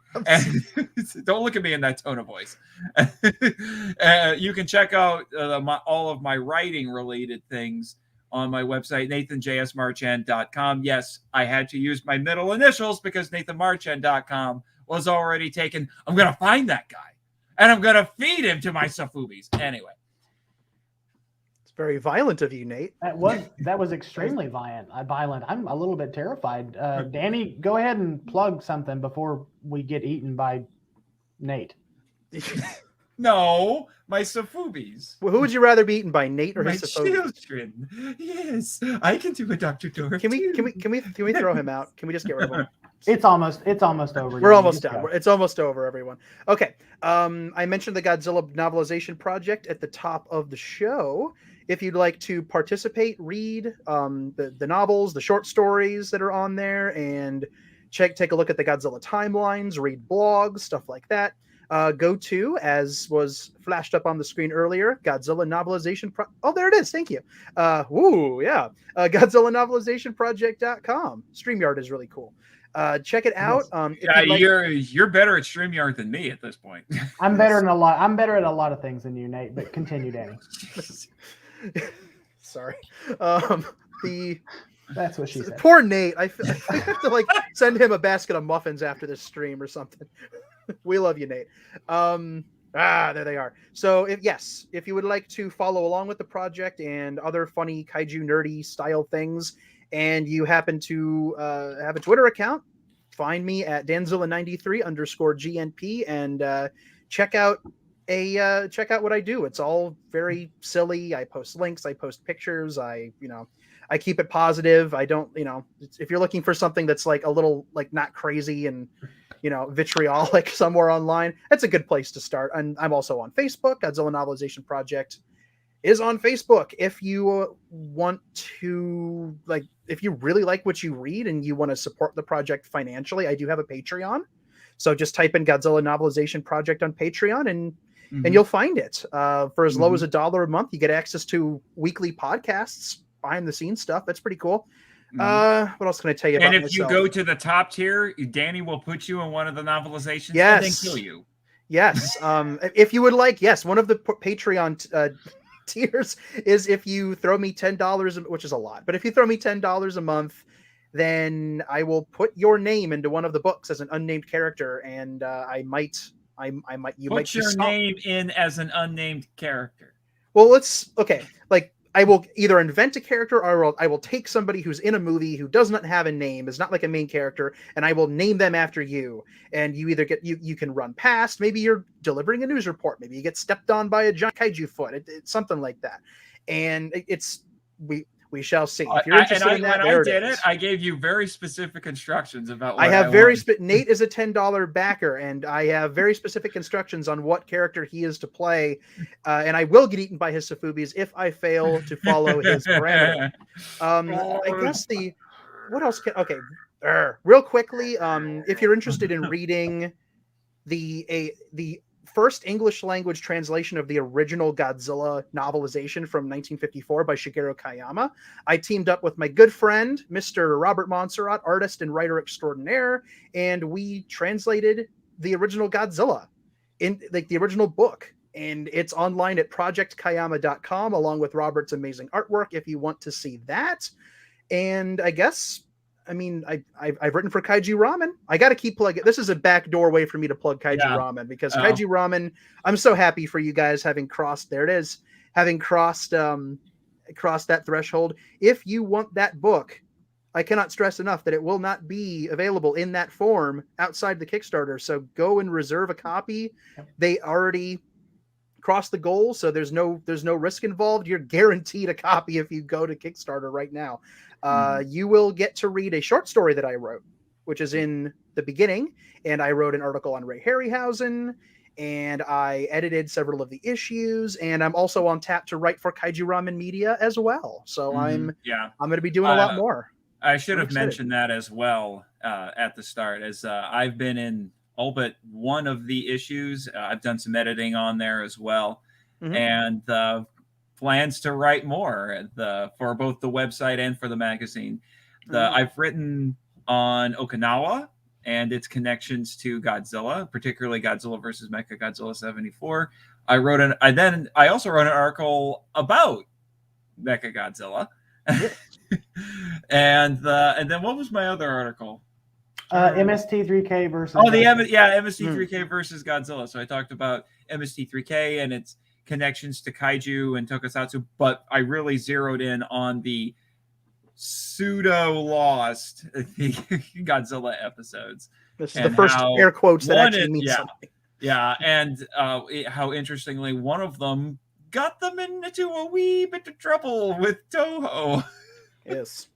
Don't look at me in that tone of voice. You can check out all of my writing-related things on my website, nathanjsmarchand.com. Yes, I had to use my middle initials because nathanmarchand.com was already taken. I'm going to find that guy, and I'm going to feed him to my Sofubis. Anyway. Very violent of you, Nate. That was extremely violent. I'm a little bit terrified. Danny, go ahead and plug something before we get eaten by Nate. No, my Sofubis. Well, who would you rather be eaten by, Nate or my his Sofubis? Children? Yes, I can do a Dr. Dorf. Can we throw him out? Can we just get rid of him? It's almost over. We're almost done. It's almost over, everyone. Okay. I mentioned the Godzilla Novelization Project at the top of the show. If you'd like to participate, read the novels, the short stories that are on there, and take a look at the Godzilla timelines, read blogs, stuff like that. Go to, as was flashed up on the screen earlier, Godzilla Novelization Oh, there it is. Thank you. Godzilla Novelization Project.com. StreamYard is really cool. Check it out. You're better at StreamYard than me at this point. I'm better at a lot of things than you, Nate, but continue, Danny. Sorry. That's what she said. Poor Nate. I have to send him a basket of muffins after this stream or something. We love you, Nate. There they are. So if you would like to follow along with the project and other funny kaiju nerdy style things, and you happen to have a Twitter account, find me at Danzilla93_GNP and check out what I do. It's all very silly. I post links, I post pictures, I keep it positive. I don't, if you're looking for something that's a little not crazy and vitriolic somewhere online, that's a good place to start. And I'm also on Facebook. Godzilla Novelization Project is on Facebook. If you want to if you really like what you read and you want to support the project financially, I do have a Patreon. So just type in Godzilla Novelization Project on Patreon and you'll find it. For as low as $1 a month, you get access to weekly podcasts, behind the scenes stuff. That's pretty cool. What else can I tell you about myself? And if you go to the top tier, Danny will put you in one of the novelizations and then kill you. Yes. If you would like, one of the Patreon tiers is if you throw me $10, which is a lot, but if you throw me $10 a month, then I will put your name into one of the books as an unnamed character, and you might put your name in as an unnamed character. Well, I will either invent a character or I will take somebody who's in a movie who does not have a name, is not like a main character, and I will name them after you. And you either you can run past, maybe you're delivering a news report, maybe you get stepped on by a giant kaiju foot, it's something like that. And we shall see. If you're interested in that, I gave you very specific instructions about what I have. Nate is a $10 backer, and I have very specific instructions on what character he is to play, and I will get eaten by his Sofubis if I fail to follow his parameter. I guess what else real quickly, if you're interested in reading the first English language translation of the original Godzilla novelization from 1954 by Shigeru Kayama, I teamed up with my good friend, Mr. Robert Montserrat, artist and writer extraordinaire, and we translated the original Godzilla in the original book. And it's online at projectkayama.com along with Robert's amazing artwork if you want to see that. And I guess, I've written for Kaiju Ramen. I got to keep plugging. This is a backdoor way for me to plug Kaiju Ramen because Kaiju Ramen, I'm so happy for you guys having crossed that threshold. If you want that book, I cannot stress enough that it will not be available in that form outside the Kickstarter. So go and reserve a copy. They already crossed the goal, so there's no risk involved. You're guaranteed a copy if you go to Kickstarter right now. You will get to read a short story that I wrote, which is in the beginning, and I wrote an article on Ray Harryhausen, and I edited several of the issues, and I'm also on tap to write for Kaiju Ramen Media as well. So I'm going to be doing a lot more. I should have mentioned that as well at the start, as I've been in all but one of the issues. I've done some editing on there as well, and plans to write more for both the website and for the magazine. I've written on Okinawa and its connections to Godzilla, particularly Godzilla versus Mechagodzilla 74. I also wrote an article about Mechagodzilla. and then what was my other article? MST3K versus MST3K versus Godzilla. So I talked about MST3K and its connections to kaiju and tokusatsu, but I really zeroed in on the pseudo-lost Godzilla episodes. This is the first air quotes that actually means something. Yeah, and how interestingly, one of them got them into a wee bit of trouble with Toho. Yes.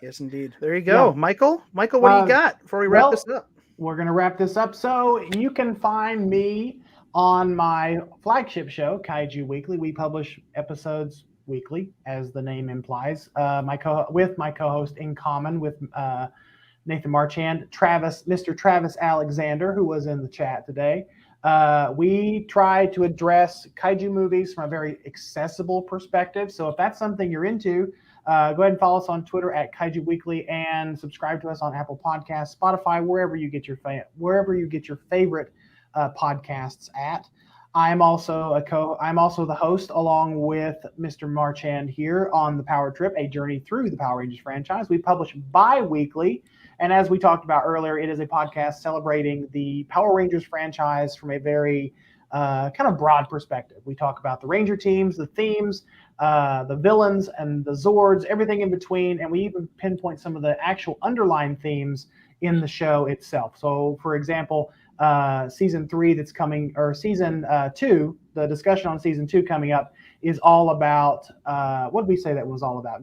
Yes, indeed. There you go. Yeah. Michael, what do you got before we wrap this up? We're going to wrap this up. So you can find me on my flagship show, Kaiju Weekly. We publish episodes weekly, as the name implies, with my co-host in common with Nathan Marchand, Mr. Travis Alexander, who was in the chat today. We try to address kaiju movies from a very accessible perspective. So if that's something you're into, go ahead and follow us on Twitter at Kaiju Weekly and subscribe to us on Apple Podcasts, Spotify, wherever you get your favorite podcasts at. I'm also the host, along with Mr. Marchand, here on the Power Trip, a journey through the Power Rangers franchise. We publish bi-weekly, and as we talked about earlier, it is a podcast celebrating the Power Rangers franchise from a very kind of broad perspective. We talk about the Ranger teams, the themes, the villains, and the Zords, everything in between, and we even pinpoint some of the actual underlying themes in the show itself. So, for example, season 3 that's coming, or season 2, the discussion on season 2 coming up is all about what did we say that was all about?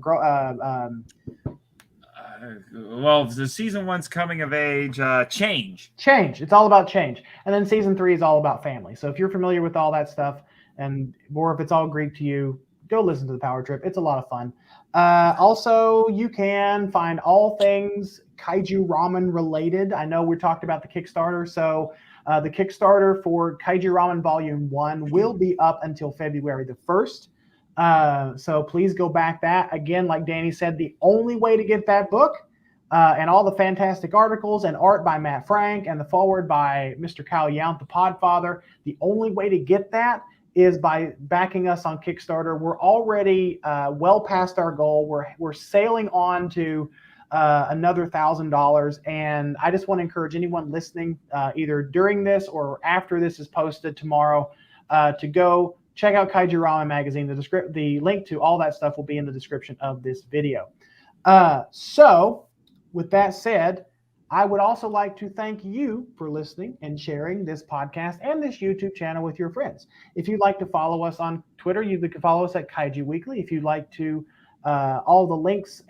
Well, the season 1's coming of age, change. It's all about change, and then season 3 is all about family. So if you're familiar with all that stuff, or if it's all Greek to you, go listen to the Power Trip. It's a lot of fun. Also, you can find all things Kaiju Ramen related. I know we talked about the Kickstarter. So the Kickstarter for Kaiju Ramen Volume 1 will be up until February the 1st. So please go back that. Again, like Danny said, the only way to get that book and all the fantastic articles and art by Matt Frank and the foreword by Mr. Kyle Yount, the Podfather, the only way to get that is by backing us on Kickstarter. We're already well past our goal. We're sailing on to another $1,000, and I just want to encourage anyone listening, either during this or after this is posted tomorrow, to go check out Kaiju Ramen Magazine. The link to all that stuff will be in the description of this video. So, with that said, I would also like to thank you for listening and sharing this podcast and this YouTube channel with your friends. If you'd like to follow us on Twitter, you can follow us at Kaiju Weekly. If you'd like to, all the links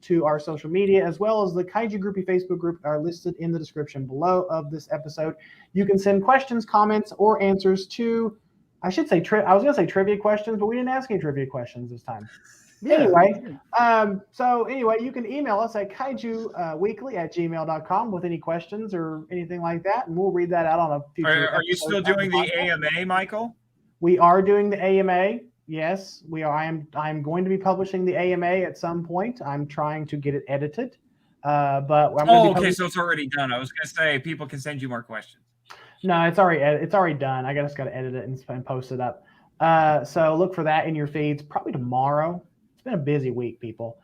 to our social media, as well as the Kaiju Groupie Facebook group, are listed in the description below of this episode. You can send questions, comments, or answers to, I was going to say trivia questions, but we didn't ask any trivia questions this time. Yeah. Anyway, you can email us at kaijuweekly@gmail.com with any questions or anything like that, and we'll read that out on a future. Are you still doing the AMA, Michael? We are doing the AMA. Yes, we are. I'm going to be publishing the AMA at some point. I'm trying to get it edited, but I'm so it's already done. I was going to say people can send you more questions. No, it's already done. I just got to edit it and post it up. So look for that in your feeds probably tomorrow. Been a busy week, people.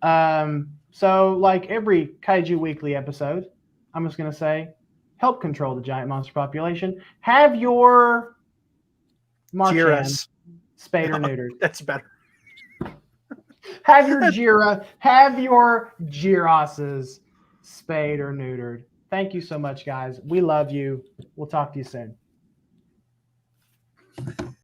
So like every Kaiju Weekly episode, I'm just going to say, help control the giant monster population. Have your Marchand spayed or neutered. That's better. have your Jirahs spayed or neutered. Thank you so much, guys. We love you. We'll talk to you soon.